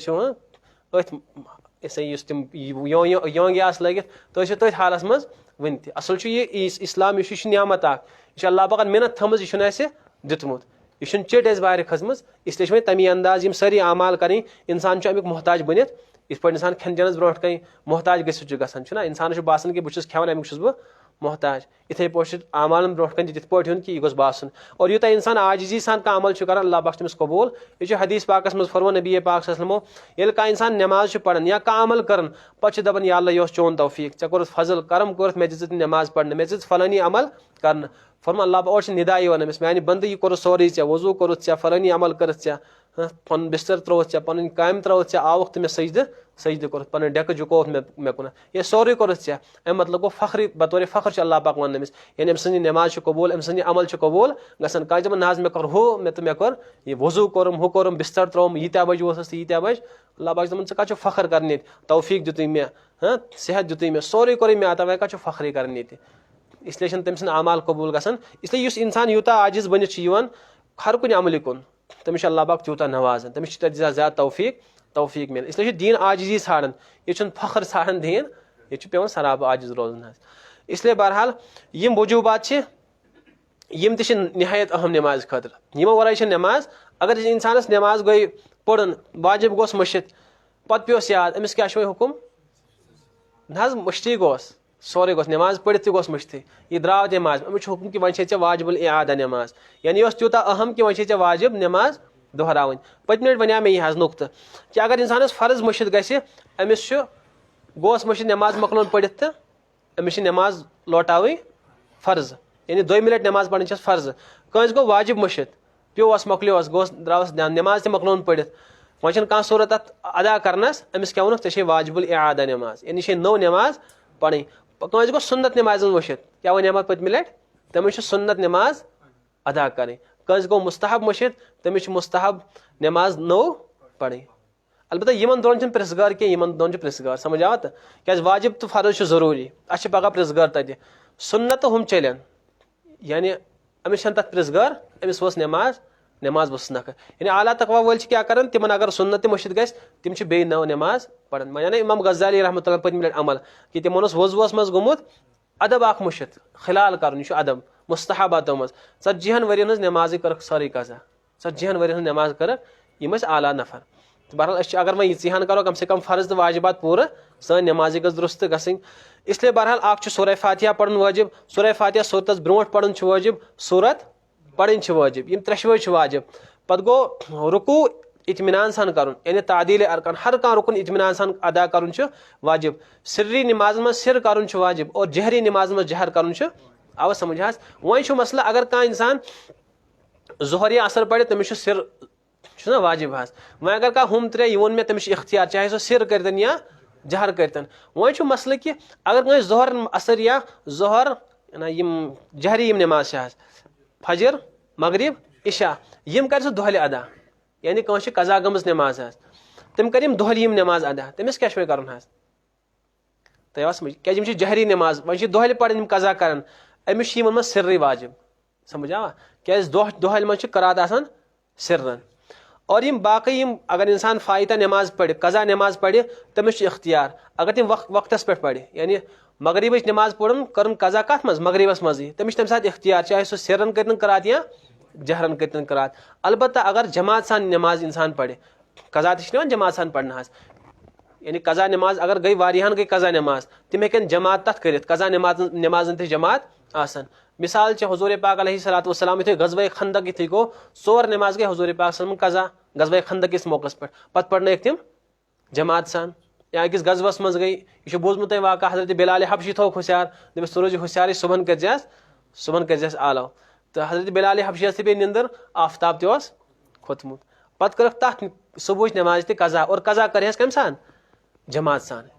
ऐसो तम योंग आस लगित तुम ऐसो तथ हालस मज वन असल यह इस्लाम यह नियामत यह अल्लाह पाकन मिन्नत थमज यह दितमुत यह चिट बाहर खसम इसलिए तमी अंदाज सारी आमाल करें इंसान अमिक मोहताज बनित इस पे इंसान खेन चेनस ब्रोह कन मोहताज गना इंसान बासन कि बस खेवान अमिक बह मोहताज इथे पे आमाल ब्रोह कन तिथ पे कि यह बासन और यूत इंसान आजिजी सान कह अमल कर अल्लाह पाक तमिस कबूल यह हदीस पाकस मज फरमो नबी पाक सल्लमो ये कह इंसान नमाज पढ़न या कह अमल कर पे दपान या अल्लाह यह चोन तौफीक ऐ कोर फजल करम कोर मे दित नमाज पढ़ने मे दित फलानी अमल कर फरमा अल्लाह और निदा वन अमिस मैंने बंद यह कोर सोरे ऐ वजू कोर फलानी अमल कर पन बिस्तर त्रोथ पन काम त्रोथ आवुक तो मे सजद कोर पन डेक झुकोथ मे कुन यह सोरे कोर अम मतलब गो फख्र बतौर फख्र अल्लाह पाक वन अमिस यानी अम सद नमाज कबूल अम सद अमल कबूल गसन कह दपन ना मे कर हु मे तो मे कर यह वजू कोरम हु कोरम बिस्तर त्रोम यीत्या बज वोसस यीत्या बज अल्लाह पाक दपन कह फख्र कर तौफीक दित मे सेहत दित मे सोरे कोर मे आता वह कह फख्र कर इसलिए तम सद अमाल कबूल गसन इसलिए इस इंसान यूता आजिज बनित हर कुन अमल कुन तमिस अल्लाह पाक तूता नवाजन तमिस ज्यादा तौफीक मिल इसलिए दीन आजिजी ाड़न यह फख्र ाड़न दीन यह पे सराब आजिज रोजन इसलिए बहरहाल यम वजूबात यम नहायत अहम नमाज खतर यमो वर नमाज अगर इंसानस नमाज गई पढ़न वाजिब गोस मशिद पत पे याद अमिस क्या हुकुम ना मश्ती गोस सोरे गोस नमाज पढ़ित गोस मश्ती यह द्राव नमाज अमिस हुकुम कि वे वाजिबुल इआदा नमाज यानी तूता अहम कि वे वाजिब नमाज दोहरावन पत मिनट वन मे यह नुक्त कि अगर इंसानस फर्ज मशिद गमिस गोस मशिद नमाज मकलोन पढ़ित तो अमिस नमाज लौटाव फर्ज यानी 2 मिनट नमाज पढ़ फर्ज कंस गो वाजिब मशिद प्योस मकलियोस गोस द्रावस नमाज तो मकलोन पढ़ित वह कह सूरत अदा करनस अमिस क्या वोनुक ऐ वाजिबुल इआदा नमाज यानी नौ नमाज पढ़ कंस गो सुन्नत नमाज मशिद क्या वो नमाज पतम लट तमिस सुन्नत नमाज अदा करें कंस गो मुस्तहब मशिद तमिस मुस्तहब नमाज नौ पढ़ अलबत्ता यमन दोन प्रेसगार कह यमन दोन प्रेसगार समझ आवा तो क्या वाजिब तो फर्ज जरूरी अस पगह प्रेसगार तत सुन्नत हम चलन यानी अमिस तथ प्रेसगार अमिस वस नमाज वस नख यानी आला तकवा वल क्या कर तिमन अगर सुन्नत मशिद गस तिम बे नौ नमाज पढ़न माना इमाम गजाली रहमतुल्लाह पतम लट अमल कि तिमन वजुअस मज गुमुत अदब अख मुशिद खिलाल कर अदब मुस्तहबातों मज 40 वरियन नमाज कर सारी कजा 40 वरियन नमाज कर यम आला नफर तो बहरहाल अगर वह यीहान करो कम से कम फर्ज तो वाजिबात पूरा सन नमाज गज दुरुस्त गसिन इसलिए बहरहाल अख सूरह फातिहा पढ़न वाजिब सूरह फातिहा सूरत ब्रोह पढ़न वाजिब सूरत पढ़न वाजिब यम त्रेशवे वाजिब पत गो रुकू इत्मीनान सान कर यानी तादील अरकान हर कह रुकन इत्मीनान सान अदा कर वाजिब सिर्री नमाज में सिर कर वाजिब और जहरी नमाज में जहर कर आवा समझ वह मसला अगर कह इंसान जोहर या असर पढ़े तमिस सिर ना वाजिब वह अगर कह हम त्रे वो मे तमिस इख्तियार चाहे सो सिर करतन या जहर करतन वह मसला कि अगर कह जोहर असर या जोहर जहरी नमाज फजर मगरिब इशा यम कर सो दोहल अदा यानी कह कजा गमज नमाज तम कर दोहल नमाज अदा तमिस क्या कर तय समझ क्या जहरी नमाज वह दोहल पढ़ कजा कर अमिस मन सिर्री वाजिब समझ आवा क्या दोहल मज करात आसान सिरन और यम बाकी अगर इंसान फायदा नमाज पढ़े कज़ा नमाज पढ़े तमिस इख्तियार अगर तम वक्तस पे पढ़े यानी मगरिब नमाज पढ़न कर कज़ा कत मज मगरिबस मज तमिस तम साथ इख्तियार चाहे सह सिरन कर करात या जहरन कर करात अलबत्ता अगर जमात सान नमाज इंसान पढ़े कज़ा तह जमात सान पढ़ना यानी कज़ा नमाज अगर गई वारियान गई कज़ा नमाज तम हेकन जमात तथ कर कज़ा नमाजन तह जमात आसन मिसाल हुजूर पाक अलैहिस्सलातु वस्सलाम थे गज़वे खंदक थे गो 4 नमाज गए हुजूर पाक सल्लम कज़ा गज़वे खंदक किस मौकस पे पत पढ़ने तम जमात सान या अकिस गज़वस मज गई यह बोजमुत वाक़ा हजरत बिलाल हबशी थो हुशियार दस रोज हुशियार सुबहन कर आलो तो हजरत बिलाल हबशी पे निंदर आफ्ताब तस खोतमुत पत कर तथ सुबह नमाज तह कज़ा और कज़ा कर कम सान जमात सान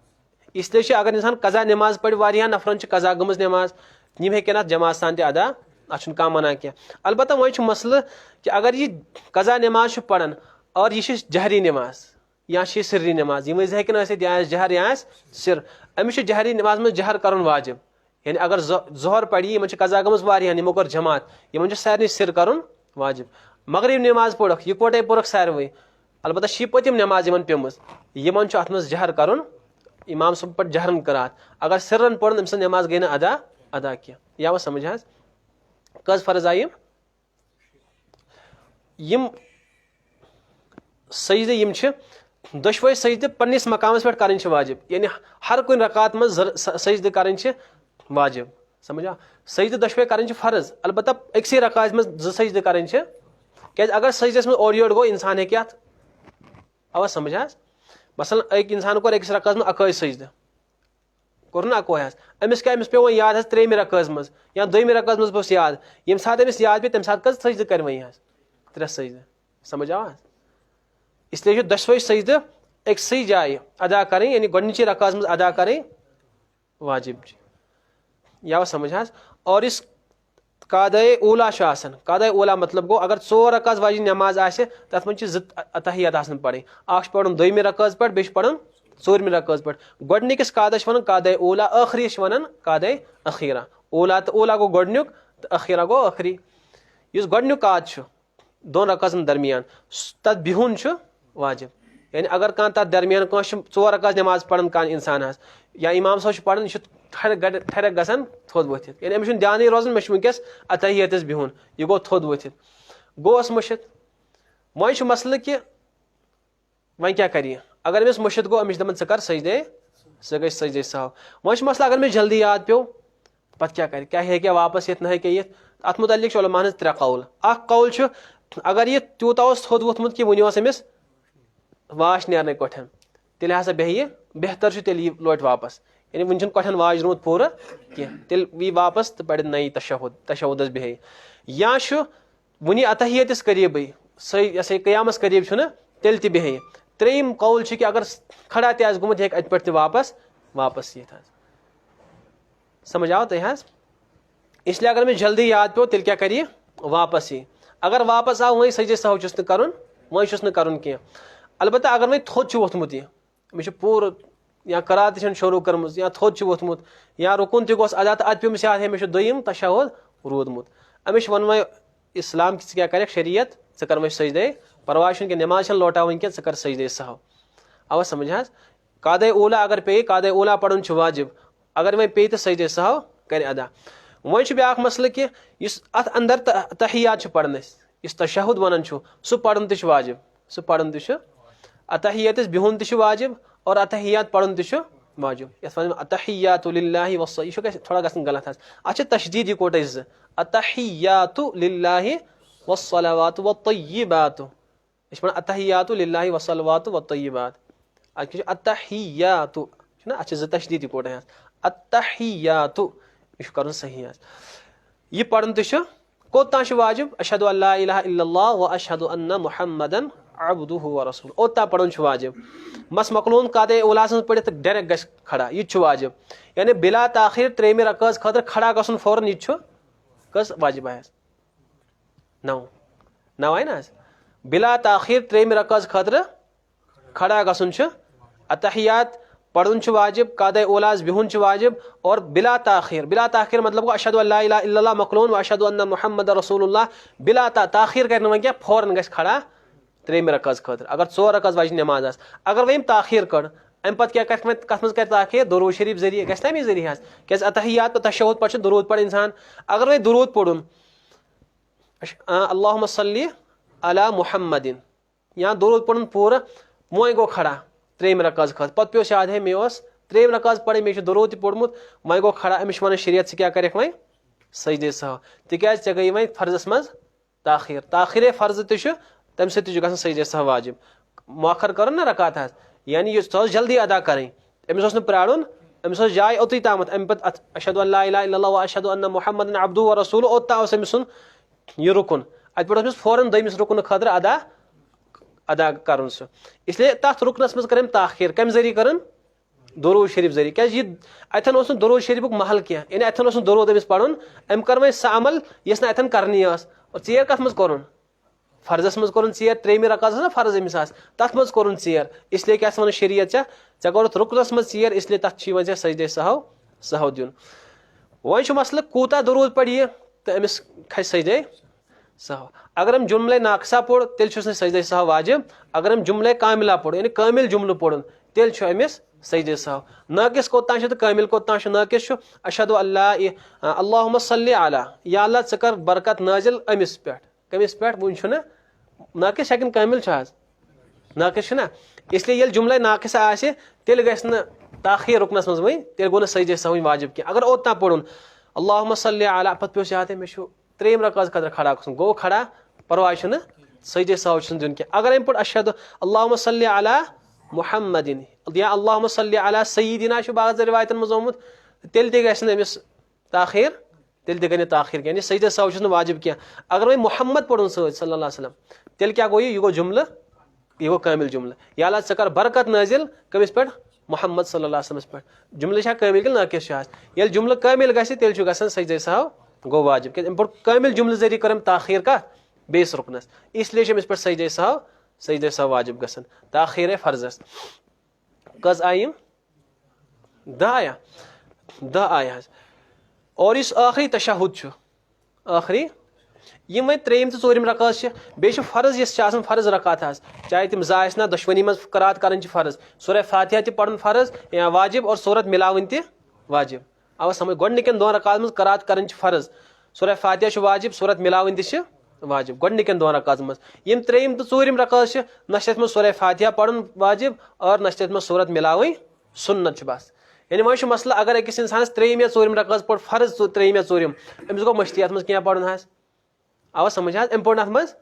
इसलिए अगर इंसान कज़ा नमाज पढ़ वारिया नफरन कज़ा गमज नमाज यम हेकन अत जमात सान तह अदा अत मना मना क्या अलबत्ता वह मसल कि अगर यह कज़ा नमाज पढ़न और यह जहरी नमाज या सिर्री नमाज यम हेकन या जहर या सिर अमिस जहरी नमाज में जहर कर वाजिब यानी अगर जोहर पढ़ी इन कज़ा गमज वारियान यमो कर जमात इन सारे सिर कर वाजिब मगरिब नमाज पढ़ इकोटे पोरख सारे अलबत्ता पतिम नमाज इन पेमज इन अत मज जहर कर इमाम सब पे जहरन करात अगर सिरन पढ़ अम नमाज गई ना अदा क्या या समझ कज फर्ज आई यम सजदे यम दशवे सजदे पन्निस मकामस पे कर वाजिब यानी हर कुन रकात मज सजदे कर वाजिब समझा सजदे दशवे कर फर्ज अलबत्ता अक्सी रकात मज 2 सजदे कर क्या अगर सजदस में और योर गो इंसान हे क्या अवा समझ मसलन एक इंसान कोर अकिस रकात में अकाई सजदे कोर ना अको अमिस क्या पे वो याद 3 रकात मज या 2 रकात मज पे याद यम साथ अमिस याद पे तम साथ कज सजदे कर वही 3 सजदे समझ आवा इसलिए 10वें सजदे एक सही जाए अदा करें यानी गोडनिची रकात मज अदा करें वाजिब या समझ और इस कादे ओला कादे ओला मतलब गो अगर 4 रकात वाजी नमाज आसे तथ मन अतहियात आसन पढ़े पढ़न 2 रकात पे बे पढ़न 4 रकात पे गोडनिकस कादश वन कादे ओला आखरी वन कादे अखीरा ओला तो ओला गो गोडनुक तो अखीरा गो आखरी इस गोडनुक काद 2 रकातन दरमियान तथ बिहुन वाजिब यानी अगर कह तथ दरमियान 4 रकात नमाज पढ़न कह इंसान या इमाम साहब पढ़न ठरक गसन थोद वथित यानी अमिस ध्यान रोजान मे वनकस अतहियतस बिहुन यह गो थोद वथित गोस मुशित वह मसल कि वह क्या कर अगर अमिस मुशित गो अमिस दपन कर सजदे सह गई सजदे सह वह मसल अगर मे जल्दी याद पे पत क्या क्या वापस ये ना ये अत मुतल्लिक उलमा 3 कौल कौल अगर यह तूत थोद वोथमुत कि वन अमिस वाश नेरने कोठन तेल हसा बेह बेहतर तेल लोट वापस यानी वन कोठन वाज रोत पूरा कह तेल वी वापस तो पढ़ नई तशहुदस बेह या वनी अतहियतस करीब सही कयामस करीब तेल तह बेह 3 कौल कि अगर खड़ा तह गुमुत हेक अत पे वापस ये समझ आओ तह इसलिए अगर मैं जल्दी याद पे तेल क्या करिए वापस ही अगर वापस आओ वही सजदे सहव चुस कर वह कर कह अलबत्ता अगर वह थोद वोथमुत मे पूर या करात शुरू कर्म या थोद वोथमुत या रुकुन तह गोस अदा तो अत पे याद है मे 2 तशहुद रूदमुत अमिश वन वह इस्लाम क्या कर शरीयत े कर वह सजदे परवाह कि नमाज लौटावन क्या कर सजदे सहव अवा समझ कादे ओला अगर पे कादे ओला पढ़न वाजिब अगर वह पे तो सजदे सहव कर अदा वह ब्या मसल कि अत अंदर तहियात पढ़न इस तशहुद वन सह पढ़न तह वाजिब सह पढ़न तह अतहियतस बिहुन तह वाजिब और अतहियात पढ़न तह वाजिब ये अतहियातु लिल्लाहि यह थोड़ा गसन गलत अत तशदीद इकोट अतहियातु लिल्लाहि वस्सलावातु वत्तय्यिबातु इस अतहियातु लिल्लाहि वस्सलावातु वत्तय्यिबात अतहियातु अत 2 तशदीद इकोट अतहियातु यह कर सही यह पढ़न तह कोता वाजिब अशहदु अल्ला इलाहा इल्लल्लाह व अशहदु अन्ना मुहम्मदन अब्दुहु व रसूलुहु ओता पढ़न वाजिब मस मकलून कादे ओला पढ़ डायरेक्ट गस खड़ा यह वाजिब यानी बिला ताखिर 3 रकात खतर खड़ा गसन फौरन यह कस वाजिब नौ आय ना बिला ताखिर 3 रकात खतर खड़ा गसन अतहियात पढ़ुन वाजिब, कादे ओलाज बिहुन वाजिब, और बिला ताखिर मतलब को अशहदु अल्ला इलाहा इल्लल्लाह मकलून व अशहदु अन्ना मुहम्मद रसूलुल्लाह बिला ताखिर कर क्या फौरन गस खड़ा 3 रकात खतर अगर 4 रकात वाज नमाज आस। अगर वह ताखिर कर अम पत क्या कत मज कर ताखिर दरूद शरीफ जरिए गस तमी जरिए क्या अतहियात तो तशहुद पर दरूद पढ़ इंसान। अगर वह दरूद पढ़ुन अल्लाहुम्मा सल्ली अला मुहम्मदिन या दरूद पढ़ुन पूरा मोय गो खड़ा 3 रकात खत पत पे याद है मे 3 रकात पढ़े मे दरूद पोड़मुत वह गो खड़ा अमिश वन शरीयत से क्या कर वह सजदे सह तिकाज चे गई वह फर्जस मज ताखिर फर्ज तम सजदे सह वाजिब। मौखर कर ना रकात यानी ये जल्दी अदा करें अमिस प्राड़न अमिस जाए ओतई तामत अम पे अशहदु अल्ला इलाहा इल्लल्लाह व अशहदु अन्ना मुहम्मदन अब्दुहु व रसूलुहु ओत अमिस यह रुकन अत पे फौरन दमिस रुकन खतर अदा कर सह। इसलिए तथ रुकनस मज कर ताखिर कम जरिए कर दरूद शरीफ जरिए क्या अथन दरूद शरीफ महल क्या यानी अथन दरूद अमिस पढ़ुन अम कर वह सह अमल यस अथन करनी और चेर कत मज कर फर्जस मज कोर चेर 3 रकात ना फर्ज अमिस तथ मज कोर चेर। इसलिए क्या वन शरीयत चे कोर रुकनस मज चेर इसलिए तथ वे सजदे सहव दिन। वह मसल कूता दरूद पढ़ तो अमिस खस सजदे सहव। अगर हम जुमले नाकसा पोड़ तेल सजदे सहव वाजिब। अगर हम जुमले कामिला पोड़ यानी कामिल जुमल पोड़न तेल अमिस सजदे सहव। नाकिस कोतान तो कामिल कोतान नाकिस अशहदु अल्लाहुम्मा सल्ली अला या अल्लाह च कर बरकत नाजिल अमिस पे कमिस पे वन नाकिस हेकन कामिल नाकिस ना। इसलिए ये जुमला नाकिस आसे तेल गि ताखिर रुकनस मज वही तेल गो सजदे सहव वाजिब क्या। अगर ओतना पोड़ुन अल्लाहुम्मा सल्ली अला पत पे याद मे 3 रकात खतर खड़ा गो खड़ा परवाह सजदे सहव दिन क्या। अगर अम पे अशहदु अल्लाहुम्मा सल्ली अला मुहम्मदिन या अल्लाहुम्मा सल्ली अला सय्यिदिना बाज़ रिवायतन मज आमुत तेल अमिस ताखिर तेल गई ताखिर यानी सजदे सहव वाजिब क्या। अगर वह मोहम्मद पढ़ुन सल्लल्लाहु अलैहि वसल्लम तेल क्या गो यह गो जुमल यह गो कामिल जुमल या अल्लाह च कर बरकत नाजिल कमिस पे मोहम्मद सल्लल्लाहु अलैहि वसल्लम पे जुमल कामिल कि नाकिस ये जुमल कामिल गि तेल ग सजदे सहव गो वाजिब क्या कामिल जुमल जरिए कर ताखिर का बेस रुकनस इसलिए अमिस पे सजदे सहव वाजिब गसन ताखिर फर्जस कज आयम 10 आया। और इस आखिरी तशहुद आखिरी यम वह 3 तो 4 रकात बे फर्ज यस फर्ज रकात चाहे तम जाए ना दुश्मनी मज करात कर फर्ज सूरह फातिहा ति पढ़न फर्ज या वाजिब और सूरत मिलावन ति वाजिब आवा समझ गोडनिकन 2 रकात मज करात कर फर्ज सूरह फातिहा वाजिब सूरत मिलावन ति वाजिब गोडनिकन 2 रकात मज। यम 3 तो 4 रकात न सूरह फातिहा पढ़न वाजिब और न सूरत मिलावन सुन्नत बस। यानी वह मसला अगर अकिस इंसान 3 या 4 रकात पढ़ फर्ज 3 या 4 अमिस गो मश्ती अत क्या पढ़न आवा समझ अम पोड़ अत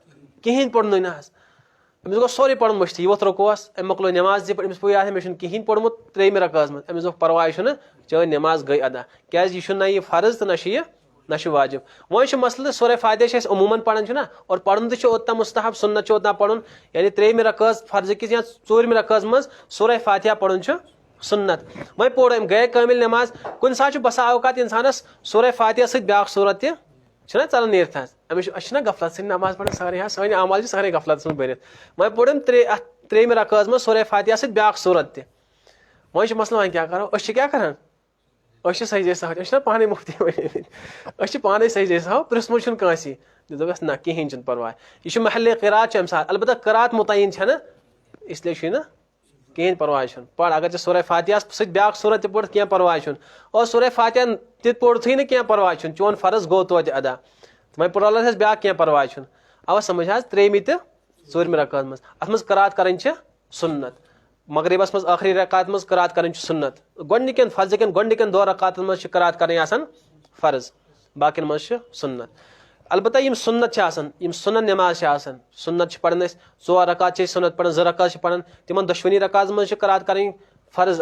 कहें पोड़न अमिस गो सोरे पढ़न मश्ती वोत रुकोस अम मकलो नमाज अमिस पे याद मे कहें पोड़मुत 3 रकात मज अमिस परवाह चाहे नमाज गई अदा क्या यह फर्ज तो न वाजिब। वह मसल सूरह फातिहा अमूमन पढ़न ना और पढ़न तो ओतना मुस्तहब सुन्नत ओतना पढ़न यानी 3 रकात फर्ज किस या 4 रकात मज सूरह फातिहा पढ़न सुन्नत वह पोड़ गए कामिल नमाज कुन सा बसा अवकात इंसानस सूरह फातिहा सत ब्या सूरत चलन नीरत अमिस गफलत सही नमाज पढ़ सारे सन अमाल सारे गफलत भरत वह पोड़म 3 रकात मज सूरह फातिहा सत ब्या सूरत वह मसला वह क्या करो क्या करान सजदे सहव पाने मुफ्ती पाने सजदे सहव प्रिस्मुत कासी दोपस ना कहें परवाह यह महल क़िरात अम सात अलबत्ता क़िरात मुतयन ना इसलिए ना कहें परवाह पढ़ अगर सूरह फातिहा सत ब्या सूरत पढ़ क्या परवाह और सूरह फातिहा ति पोड़ थी क्या परवाह चोन फर्ज गो तो अदा वह पोल ब्या क्या परवाह आवा समझ 3 तो 4 रकात मज अत मज करात कर सुन्नत मगरिबस मज आखिरी रकात मज करात कर सुन्नत गोडनिकन फर्ज गोडनिकन 2 रकात मज करात कर फर्ज बाकी मज सुन्नत। अलबत्ता यम सुन्नत यम सुनन नमाज सुन्नत पढ़न 4 रकात सुन्नत पढ़न 2 रकात पढ़न तिमन दुश्मनी रकात मज करात कर फर्ज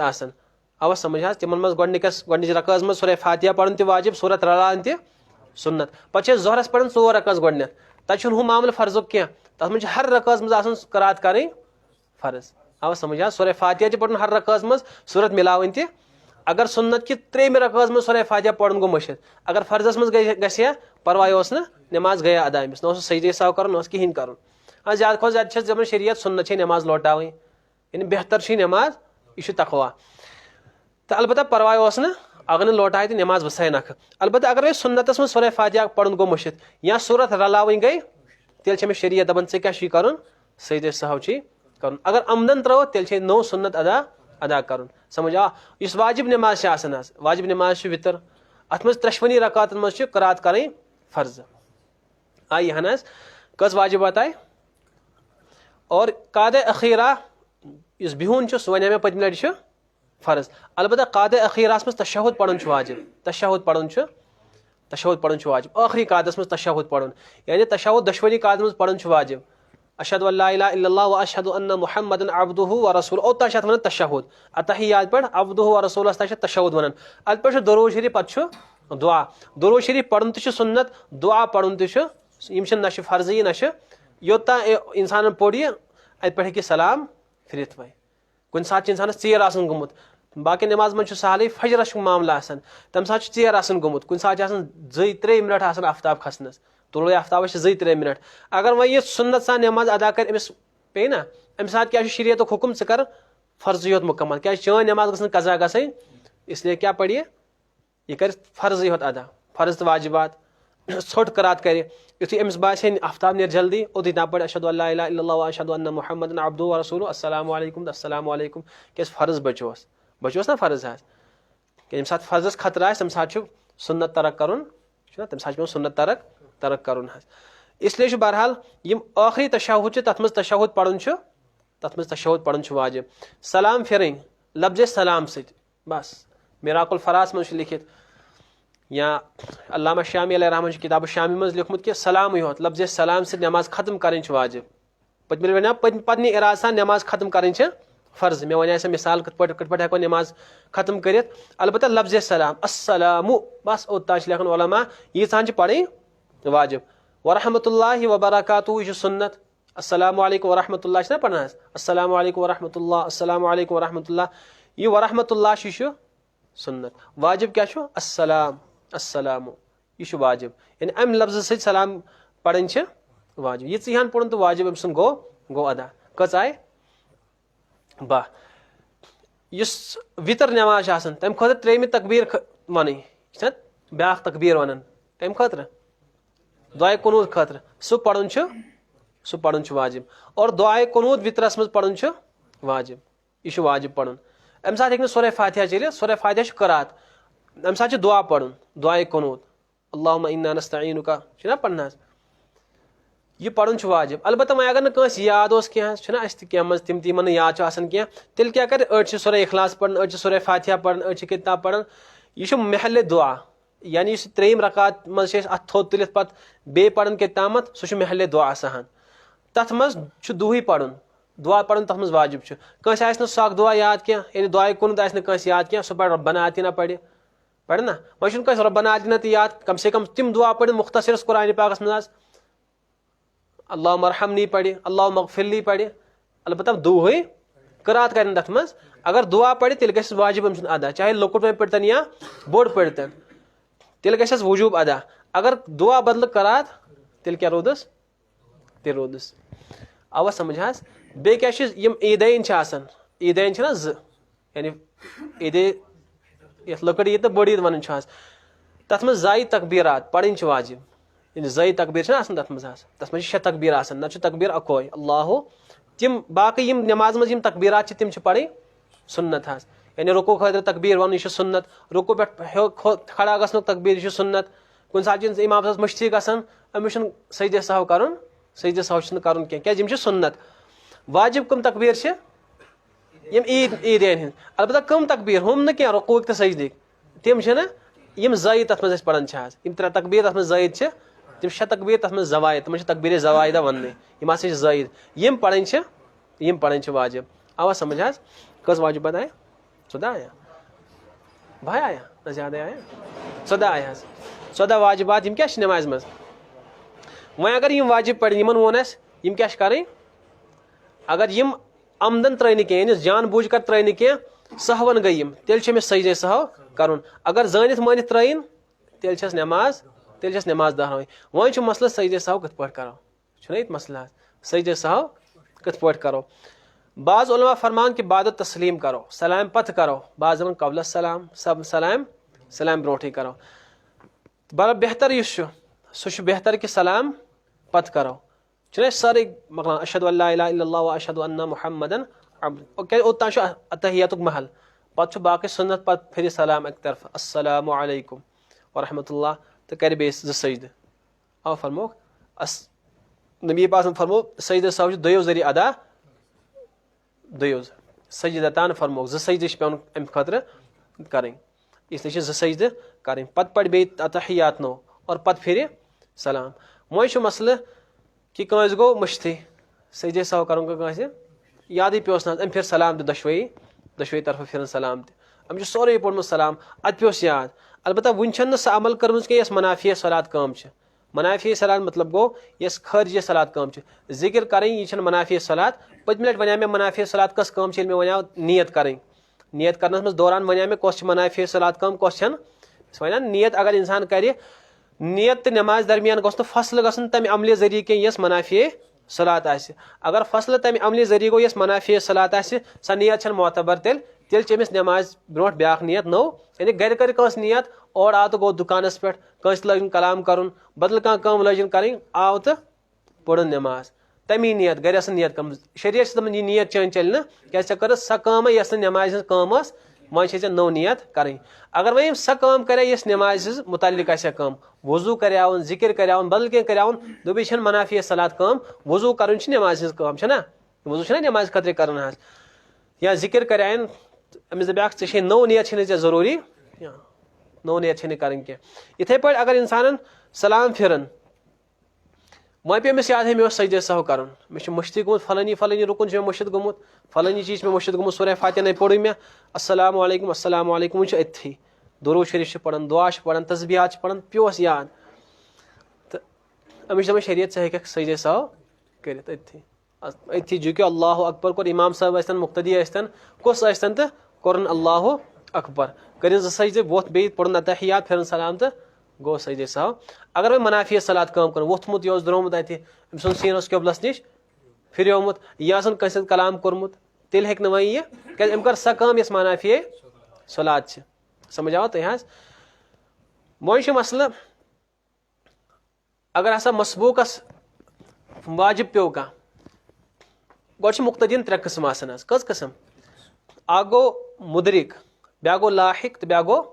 आवा समझ तिमन मज गोडनिच रकात मज सूरह फातिहा पढ़न ति वाजिब सूरत रलान ति सुन्नत पे जोहरस पढ़न 4 रकात गोडन तक मामल फर्जुक क्या तथ मज हर रकात मज करात कर फर्ज आवा समझ सूरह फातिहा ति पढ़न हर रकात मज सूरत मिलावन ति अगर सुन्नत कि 3 रकात मज सूरह फातिहा पढ़न गो मुश्किल अगर फर्जस मज गया परवाह नमाज गया अदा अमिस न सजदे सहव कर कहें कर हाँ ज्यादा खो ज्यादा जब शरीयत सुन्नत नमाज लौटाव यानी बेहतर नमाज यह तकवा। तो अलबत्ता परवाह ओस ना अगर लौटाए तो नमाज वसाए नख अलबत्ता अगर सुन्नतस में सूरह फातिहा पढ़न गो मुश्किल या सूरत रलावन गई तेल शरीयत दपन ऐ क्या कर सजदे सहव कर अगर अमदन त्रो तेल नो सुन्नत अदा कर समझ आ इस वाजिब नमाज वाजिब नमाज वितर अत मज त्रेशवनी रकात मज करात करें फर्ज आई हन कस वाजिबात आय और काद अखीरा इस बिहुन सह वन मे पत्म लटि फर्ज अलबत्ता काद अखीरास मज तशहुद पढ़न वाजिब तशहुद पढ़न वाजिब आखिरी कादस मज तशहुद पढ़न यानी तशहुद दशवनी काद मज पढ़न वाजिब अशहदु अल्ला इलाहा इल्लल्लाह व अशहदु अन्ना मुहम्मदन अब्दुहु व रसूलुहु ओत छ वन तशहुद अतहियात पढ़ अब्दुहु व रसूलुहु तश तशहुद वन अत पे दरूद शरीफ पत दुआ दरूद शरीफ पढ़न त सुन्नत दुआ पढ़न त न फर्जी न योता इंसान पोड़ अत पे सलाम फिर वह कुन सात इंसान चीर आसन गोमुत बाकी नमाज मन सहल फजरस मामला तम सात चीर आसन गोमुत कुन सात 2-3 मिनट आसन आफ्ताब खसनस तुलो आफ्ताब 2-3 मिनट अगर वह ये सुन्नत सा नमाज अदा कर अमिस पे ना अम सात क्या शरीयत हुकुम च कर फर्ज योत मुकम्मल क्या चान नमाज गसन कजा गसई इसलिए क्या पढ़िए यह कर फर्ज योत अदा फर्ज तो वाजिबात छोट करात करे युथी अमिस बासे आफ्ताब नेर जल्दी ओदी ना पढ़ अशहदु अल्ला इलाहा इल्लल्लाह व अशहदु अन्ना मुहम्मदन अब्दुहु व रसूलुहु अस्सलामु अलैकुम क्या फर्ज बचोस ना फर्ज कि सात फर्जस खतरा तम सात सुन्नत तरक कर तम सात सुन्नत तरक कर इसलिए बहरहाल यम आखिरी तशहुद तथ मज तशहुद पढ़न वाजिब सलाम फिर लफ्ज सलाम सत बस मिराकुल फरास मज लिखित या अल्लामा शामी अलैहि रहमत किताब शामी मज लिखमुत कि सलाम योत लफ्ज सलाम से नमाज खत्म कर वाजिब पत्म वन पत्नी इराद सान नमाज खत्म कर फर्ज मे वन मिसाल कत पे हेको नमाज खत्म कर अलबत्ता लफ्ज सलाम अस्सलामु बस ओतान लेखन उलमा यीचान पढ़ी वाजिब वरहमतुल्लाहि व बरकातुहु यह सुन्नत अस्सलामु अलैकुम वरहमतुल्लाह ना पढ़ना अस्सलामु अलैकुम वरहमतुल्लाह अस्सलामु अलैकुम वरहमतुल्लाह यह वरहमतुल्लाह यह सुन्नत वाजिब क्या अस्सलाम अस्सलामु यह वाजिब यानी अम लफ्ज सत सलाम पढ़न वाजिब यह हन पढ़न तो वाजिब अम गो अदा कच आय बा वितर नमाज तम खुद त्रेम तकबीर वन ब्या तकबीर वन तम खुद दुआए कुनूत खतर सह पढ़न वाजिब और दुआए कुनूत वितरस मज पढ़न वाजिब यह वाजिब पढ़न अम सात हे सूरह फातिहा चलिए सूरह फातिहा करात अम सात दुआ पढ़न दुआए कुनूत अल्लाहुम्मा इन्ना नस्तईनुका ना पढ़ना यह पढ़न वाजिब अलबत्ता वह अगर नस याद क्या मज तिम तिमन याद क्या तेल क्या कर अड़ सूरह इखलास पढ़न अड़ सूरह फातिहा पढ़न अड़ किताब पढ़न यह महल दुआ यानी इस 3 रकात मज अथ थोद तुलित पत बे पढ़न के तामत सह महल दुआ आसान तथ मज दुही पढ़न दुआ पढ़न तथ मज वाजिब कंस आस साख दुआ याद क्या यानी दुआ कुन कंस याद क्या सह पढ़ रब्बना आतिना पढ़ ना वह कंस रब्बना आतिना याद कम से कम तिम दुआ पढ़ मुख्तसर कुरान पाकस मज अल्लाह मरहमनी पढ़ अल्लाह मगफिरली पढ़ अलबत्ता दुही करात कर तथ मज अगर दुआ पढ़ तेल गस वाजिब अदा चाहे लकुट में पढ़तन या बोड़ पढ़तन तेल गस वजूब अदा अगर दुआ बदल करात तेल क्या रोदस ते रोदस आवा समझ बे क्या ईदैन ईदैन ना यानी ईद ये लकड़ ईद तो बड़ ईद वन तथ मज जाई तकबीरात पढ़न वाजिब यानी जाई तकबीर तथ मज 6 तकबीर न तकबीर अकोय अल्लाह तिम बाकी नमाज मज तकबीरात तिम पढ़ सुन्नत यानी रुकू खतर तकबीर वन यह सुन्नत रुकू पे खड़ा गसन तकबीर यह सुन्नत कुन सात इमाम मश्ती गसन अमिस सजदे सहव कर सजदे सहव कर सुन्नत वाजिब कम तकबीर ईद ईदैन अलबत्ता कम तकबीर हम न क्या रुकू तो सजदे तम जायद तथ मज पढ़न 3 तकबीर तथ मज जायद तम 6 तकबीर तथ मज जवायद तम तकबीर जवायदा वन यम जायद यम पढ़न वाजिब आवा समझ कस वाजिब बताए 14 आया भाई आया ना ज्यादा आया 14 आया 14 वाजिबात क्या नमाज मज वह अगर यम वाजिब पढ़ यमन वोन यम क्या करें अगर यम आमदन त्रन कह जान बूझ कर त्रन कह सहवन गई तेल सजदे सहव कर अगर जानित मानित त्रन तेल नमाज दहरान वह मसल सजदे सहव कत पे करो ये मसल सजदे सहव कत पे करो बाज़ उलमा फरमान कि बाद तस्लीम करो, सलाम पथ करो, बाज़ कबल सलाम, सब सलाम ब्रोठी करो। बड़ा बेहतर यह सह बेहतर कि सलाम पथ करो। चुने सारे मकलान अशहदु अल्ला इलाहा इल्लल्लाह व अशहदु अन्ना मुहम्मदन अब्दुहु, ओतान अतहियतुक महल, पत बाकी सुन्नत पत फिर सलाम एक तरफ अस्सलामु अलैकुम व रहमतुल्लाह तो कर बेस ज सजद आ फरमो नबी पाक फरमो सजद सह दोयो जरिए अदा दोयो सजदतान फरमो ज सजद पे अम खतर करें, इसलिए ज सजद करें, पत पढ़ बे अतहियात नो और पत फिर सलाम। वो मसल कि कंस गो मुश्ती सजद सह कर याद पे अम फिर सलाम दशवे तरफ फिर सलाम अम सोरे पोर्मुत सलाम अत पे याद। अलबत्ता वन सह अमल कर्म यस मनाफी सलात कम, मनाफी सलात मतलब गो यस खारिजी सलात कम जिक्र करें यह मनाफी सलात। पतम लट वन मे मनाफी सलात कस कम मे वन नियत करें, नियत करनस मज दौरान वन मे कस मनाफी सलात कम कस वन नियत अगर इंसान कर नियत नमाज दरमियान गोस फसल गसन तम अमल जरिए के यस मनाफी सलात आसि। अगर फसल तम अमल जरिए गो यस मनाफी सलात आसि सा नियत मोतबर तेल चमिस नमाज ब्रोट ब्याख नियत नो, यानी घर कर कस नियत और आव तो गो दुकानस पे कस लग कलाम कर बदल कम लजन करें आव तो पढ़ नमाज तमी नियत घर नियत कम शरीयत से यह नियत चन चल क्या कर सा कम यस नमाज कम वे नौ नियत करें। अगर वह सा कम कर नमाज मुतालिक कम वजू कर जिक्र कर बदल कह कर दोप यह मनाफी सलात कम वजू कर नमाज कम ना वजू नमाज खतर कर या जिक्र कर अमिस दपाक ऐ नौ नियत जरूरी नौ नियत करें कह। इथे पे अगर इंसान सलाम फिरन वह पे अमिस याद है मे सजदे सह कर मे मुश्ती गुत फलानी रुकन मे मुश्त गुमुत फलानी चीज मे मुश्त गुमुत सूरह फातिहा नहीं पढ़ मे अस्सलामु अलैकुम वो अथी दुरूद शरीफ पढ़न दुआ पढ़न तस्बीहात पढ़न पे याद तो अमिस दपान शरीयत से हेक सजदे सह कर अथी जो कि अल्लाह अकबर कोर इमाम साहब आस्तन मुक्तदी आस्तन कस आस्तन तो कोरन अल्लाह अकबर कर सजदे वोथ बे पढ़न अतहियात फिर सलाम तो गो सजदे सह। अगर वह मनाफी सलात कम कर वोथमुत यह द्रोमुत अत अम सुन सीन कबलस निश फिरमुत यह कस कलाम कोर्मुत तेल हेक वह यह क्या अम कर सा कम यस मनाफी सलात समझ आवा तुह वो मसल अगर हसा मसबूकस वाजिब पे कह गो मुक्तदीन त्रे कस्म कस कस्म आ गो मुदरिक ब्या गो लाहिक तो ब्या गो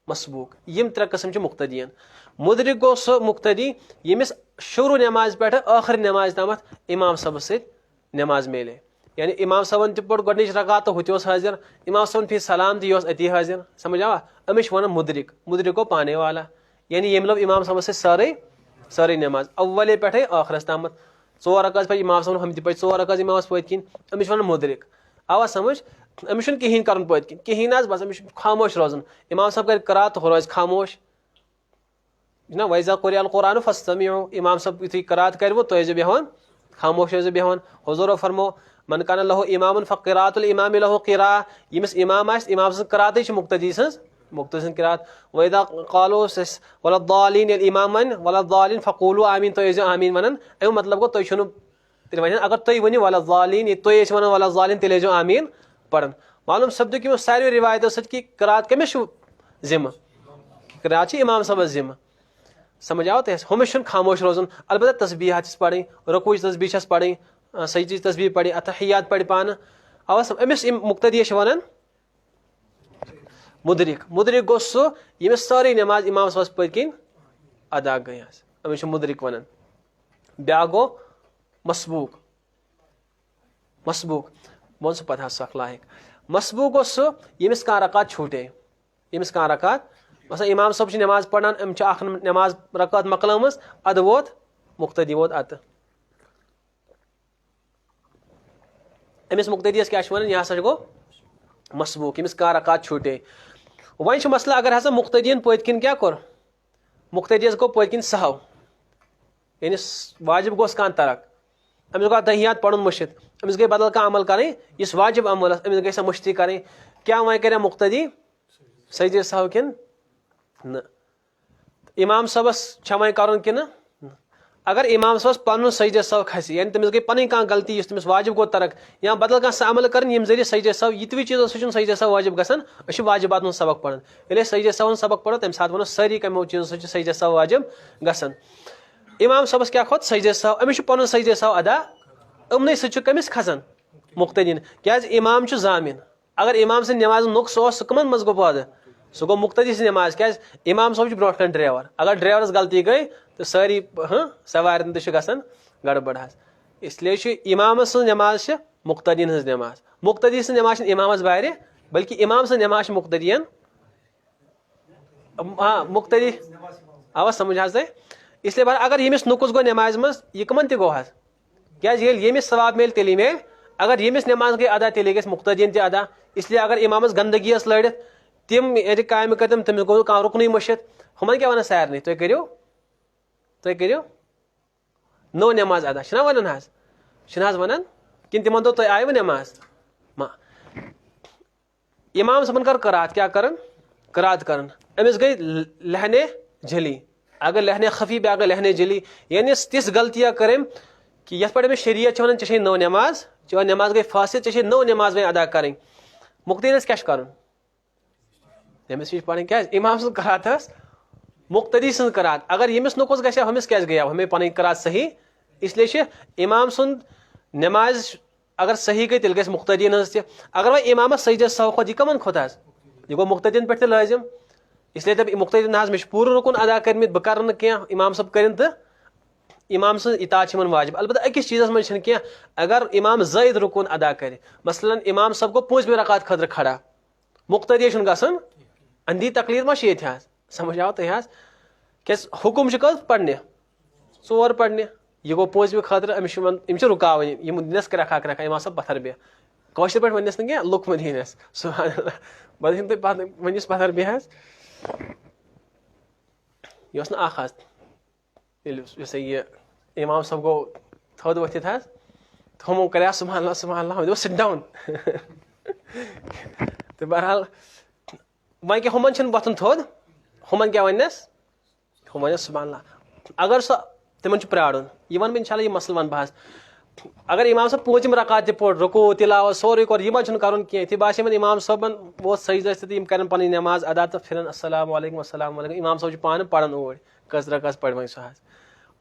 मसबूक यम त्रे कस्म मुक्तदीन। मुदरिक गो सह मुक्तदी यमिस शुरू नमाज पे आखिर नमाज तम इमाम सब नमाज मेले, यानी इमाम सबन तह पढ़ गोडनिच रकात तो हुत हाजिर इमाम सबन फिर सलाम तो अति हाजिर समझ आवा अमिश वन मुदरिक गो पाने वाला, यानी यम लब इमाम सब सारे नमाज अव्वले पे आखिरस तम 4 रकात पे इमाम सब हम पे 4 रकात इमाम पत किन अमिश वन मुदरिक आवा समझ अमिश कहें कर पत किन कहें बस अमिश खामोश रोजन इमाम सब कर करात तो रोज खामोश ना वैजा कुरिअल कुरान फस्तमिउ इमाम सब युथी करात कर वो तो बेहन खामोश बेहन हुजूर फरमो मन कान लहु इमामुन फक़िरातुल इमाम लहु क़िरा यमिस इमाम आस इमाम सं करात मुक्तदी सं किरात वैदा क़ालू वलद्दालिन इमामन वलद्दालिन फ़क़ूलू आमीन तो आमीन वनन अमु मतलब गो तो छुनु तेल वन अगर तुम वन वलद्दालिन तो वन वलद्दालिन तेल आमीन पढ़न मालूम सब्द कि सारी रिवायतों सत कि करात कमिस जिम्म करात इमाम सब जिम्म समझ आओ तो हमेश खामोश रोजन अलबत्ता तस्बीहात पढ़ी रुकूच तस्बीह पढ़ी सजदी तस्बीह पढ़ी अतहियात पढ़ पान अवस अमिस मुक्तदी वन मुदरिक गो सह यमिस सारी नमाज इमाम सब पत किन अदा गई अमिस मुदरिक वन। ब्या गो मसबूक वो सह पता सख लायक मसबूक गो सह यमिस कह रकात छूटे यमिस कह रकात मसा इमाम सब नमाज पढ़ान अम नमाज रकात मकलम अद वोत मुक्तदी वोत अत अमिस मुक्तदीस क्या वन यह हसा गो मसबूक यमिस कह रकात छूटे। वन मसला अगर हसा मुक्तदीन पत किन क्या कोर मुक्तदीस गो पत किन सहव यानी वाजिब गोस कह तरक अमिस गो तहियात पढ़न मुश्त अमिस गई बदल कह अमल करें इस वाजिब अमल अमिस गई मुश्ती करें क्या वह कर मुक्तदी सजदे सहव किन न इमाम सबस वह कर कि अगर इमाम साहब पन सजदे सव खस यानी तमिस गई पन कह गलती तमिस वाजिब गो तरक या बदल कह अमल कर जरिए सजदे सव यितवी चीज़ों सह सजदे सव वाजिब गसान वाजिबात सबक पढ़न ये सजदे सवन सबक पढ़ो तम सात वो सारी कमो चीज़ों सह सजदे सव वाजिब गसान इमाम साहबस क्या खोत सजदे सव अमिस पन सजदे सव अदा अमन समिस खसान मुक्तदीन क्या इमाम जामिन अगर इमाम से नमाज नुक्स सह कमन मज गो पाद सह गो मुक्तदी से नमाज क्या इमाम साहब ब्रो कन ड्राइवर अगर ड्राइवरस गलती गई तो सारी सवार गसान गड़बड़ इसलिए इमाम नमाज मुक्तदीन हज नमाज मुक्तदी नमाज इमामस बारे बल्कि इमाम नमाज मुक्तदीन हाँ मुक्तदी आवा समझ तह इसलिए बार अगर यमिस नुकुस गो नमाज मज यह कमन तह गो क्या यमिस सवाब मेल तेली मेल अगर यमिस नमाज गई अदा तेली गई मुक्तदीन तह अदा इसलिए अगर इमामस गंदगी लड़ित तम ये काम कर तमिस गो कह रुकन मशित हमन क्या वन सारे तुम करो नो नमाज अदा छना वन वन किन तिमन दो तुम आयव नमाज इमाम सबन कर करात क्या कर करात कर अमिस गई लहने झली अगर लहने खफी अगर लहने झली यानी तिस गलतियाँ करें कि ये पे शरीयत वन चे नो नमाज चे नमाज गई फासिद चे नो नमाज वे अदा करें मुक्तदीन क्या कर पढ़ क्या इमाम सद करात मुक्तदी सं करात अगर यमिस नुकुस गया हमिस क्या गया हमें पन करात सही इसलिए इमाम सुंद नमाज अगर सही गई तेल गई मुक्तदीन अगर वह इमाम सजदे सव खोत यह कमन खोत यह गो मुक्तदीन पे लाजिम इसलिए तब मुक्तदीन मे पूर रुकन अदा कर बह कर क्या इमाम सब कर तो इमाम सं इताअत वाजिब अलबत्ता अकिस चीज़स मज क्या अगर इमाम ज़ायद रुकन अदा कर मसलन इमाम सब गो 5 रकात खतर खड़ा मुक्तदी गसन अंधी तकलीर मा ये समझ आओ तुम क्या हुकुम पढ़ने 4 पढ़ने यह गो 5 खतर अमिस रुकावन दिनस रखा रखा इमाम सब पत्थर बह कौशर पे वनस क्या लुक वनस बदन तुम वनिस पत्थर बह यह इमाम सब गो थोद वथित हमो कर सुबहान सिट डाउन तो बहरहाल वह क्या हमन वथन थोद हमन क्या वनस हम वन सुबहान अगर सह तिमन प्राड़न यह वन इंशाल्लाह यह मसल वन बहस अगर इमाम सब 5 रकात तह पोर रुको तिलावत सोरे कोर यह मन कर कह बासे इमाम सबन वो सजदा तो कर पन नमाज अदा तो फिर अस्सलाम वालेकुम अस्सलाम वालेकुम इमाम सब पान पढ़न ओर कस रकात पढ़ वो सह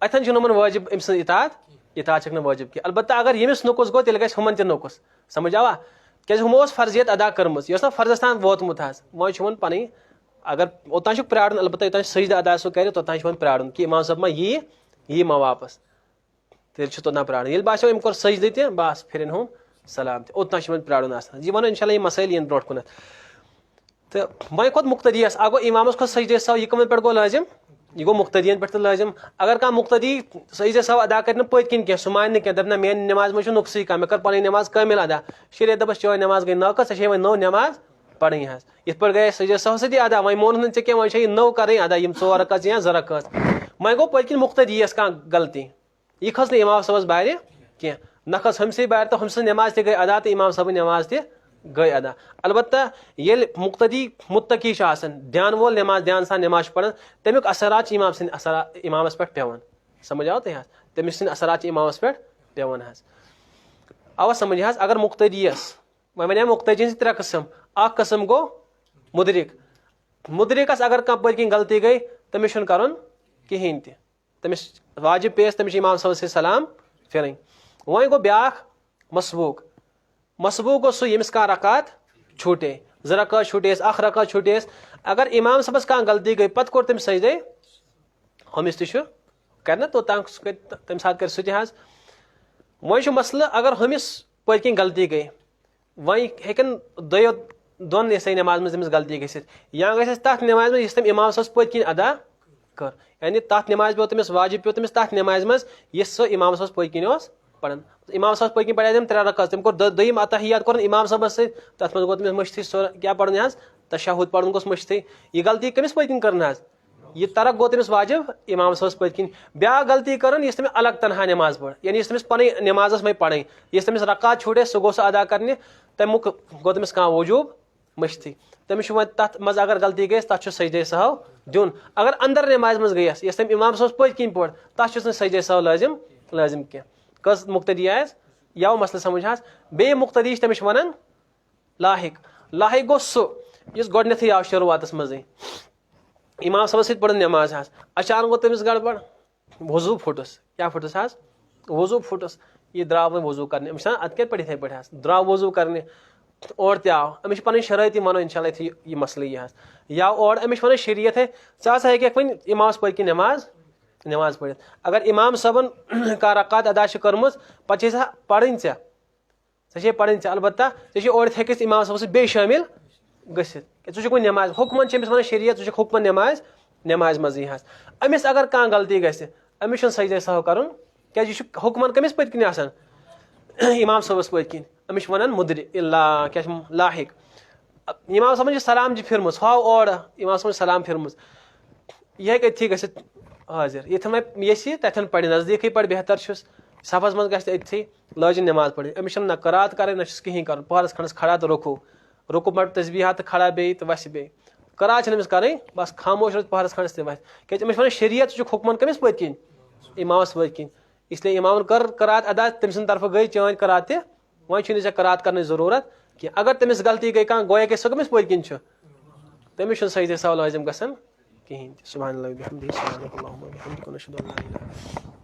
अथन वाजिब अम इताअत वाजिब की अलबत्ता अगर यमिस नुकुस गो तेल गई हमन तह नुकुस समझ आवा क्या हमो फर्जियत अदा कर्म यह फर्जस तान वोतमुत वो पन अगर ओतान प्राड़न अलबत्ता योतान सजदा अदा सो कर तोतान प्राड़न कि इमाम सब मा यी मा वापस तेल तोतान प्राड़न ये बासो अम कोर सजदे तह बस फिर हम सलाम तह ओतान प्राड़न यह वन इंशाल्लाह यह मसाइल यन ब्रोट कुन तो वह खोत मुक्तदी अगो इमामस खोत सजदे सव यह कमन पे गो लाजिम यह गो मुक्तदीन पे लाजिम अगर कह मुक्तदी सजदे सव अदा कर पत किन सह मान क्या दप ना मेन नमाज मे नुकस कह मे कर पन नमाज कामिल अदा शरीयत दपस चो नमाज गई नाकस वे नो नमाज पढ़ी इत पे गए सजदे सव सदी अदा वह मोन क्या वह नौ कर अदा 2 रकात या 2 रकात वह गो पत मुक्तदी कह गलती यह खस इमाम सबस बारे कह न खस हमसे बारे तो हमसे नमाज तह गई अदा तो इमाम सब नमाज तह गई अदा अलबत्ता ये मुक्तदी मुत्तकी ध्यान वोल नमाज ध्यान सान नमाज पढ़न तमिक असरात इमामस पे पेवन समझ आओ तुम तमिस असरात इमामस पे पेवन अवा समझ अगर मुक्तदीस वह वन मुक्तदी 3 किस्म कस्म गो मुदरिकस अगर कह पत गलती गई तमिस कर कहें तमिस वाजिब पेश तमिस इमाम सब से सलाम फिर वह गो ब्या मसबूक गो सह यमिस कह रकात छूटे 2 रकात छूटे 1 रकात छूटे अगर इमाम सबस कह गलती गई पत कोर तम सजदे हमिस तह कर तो तम सात कर सह वह मसल अगर हमिस पत गलती गई वह हेकन दोन नमाज में गलती गि या तथ नमाज में तम इमाम सबस पत अदा कर यानी तथ नमाज पे तमिस वाजिब पे तमिस तथ नमाज में सह इमाम सबस पत पढ़न इमाम सबस पत पढ़ा तम 3 रकात तम दोम अतहियात कोर इमाम सबस तथ मज गो तमिस मश्ती क्या पढ़न तशहुद पढ़न गोस मश्ती यह गलती कमिस पत कर यह तरक गो तमिस वाजिब इमाम सबस पत ब्या गलती कर तमिस अलग तनहा नमाज पढ़ यानी तमिस पन नमाजस में पढ़ तमिस रकात छूटे सह गो अदा कर तमुक गो तमिस कह वजूब मश्ती तमिस तथ मज अगर गलती गई तथ सजदे सहव दिन अगर अंदर नमाज मज गई यस तम इमाम सब पत किन पोर तथ सजदे सहव लाजिम कह कस मुक्तदी आस यव मसल समझ बे मुक्तदी तमिस वन लाहिक गो सह गोडनथ आव शुरुआत मज इमाम सब सत पढ़ नमाज अचानक गो तमिस गड़बड़ वजू फुटस क्या फुटस वजू फुटस यह द्राव वजू करने अत क्या पढ़ पे द्राव वजू करने और आव अमिस पन शराइत मनो इंशाल्लाह यह मसल यह और अमिस वन शरीयत है सा हे वन इमाम पद नमाज पढ़ अगर इमाम सबन का रकात अदा कर्म पे पढ़ चे पढ़ अलबत्ता और हेकस इमाम सब बे शामिल गसित वन नमाज हुक्मन वन शरीयत हुक्मन नमाज मज अमिस अगर कह गलती गमिस सजदे सहव कर क्या हुक्मन कमिस पत्किन इमाम सबस पत्किन अमिस वन मुद्र क्या लाहिक इमाम सब सलाम फिरम हाव और इमाम सब सलाम फिरम यह हेथी गसित हाजिर ये ये तथन पढ़ नजदीक पढ़ बेहतर सफस मज गथी लाजिन नमाज पढ़ अमिस न करात कर कहीं कर पहरस खंडस खड़ा तो रुकू पढ़ तस्बीहा तो खड़ा बे तो वस बे करात अमिस कर बस खामोश रोज पहरस खंडस तो वस क्या अमिस वन शरीयत हुक्मन कमिस पत्किन इमामस पत्किन इसलिए इमाम कर करात अदा तम सद तरफ गई चान करात वे करात कर जरूरत कि अगर तमिस गलती गई कह गोया कि सह कमिस पत्किन तमिस सजदे सहव लाजिम गसन कहीं सुभान अल्लाह व बिहम्दिही सुब्हानक अल्लाहुम्मा व बिहम्दिक नशहदु अन ला इलाहा इल्ला अंत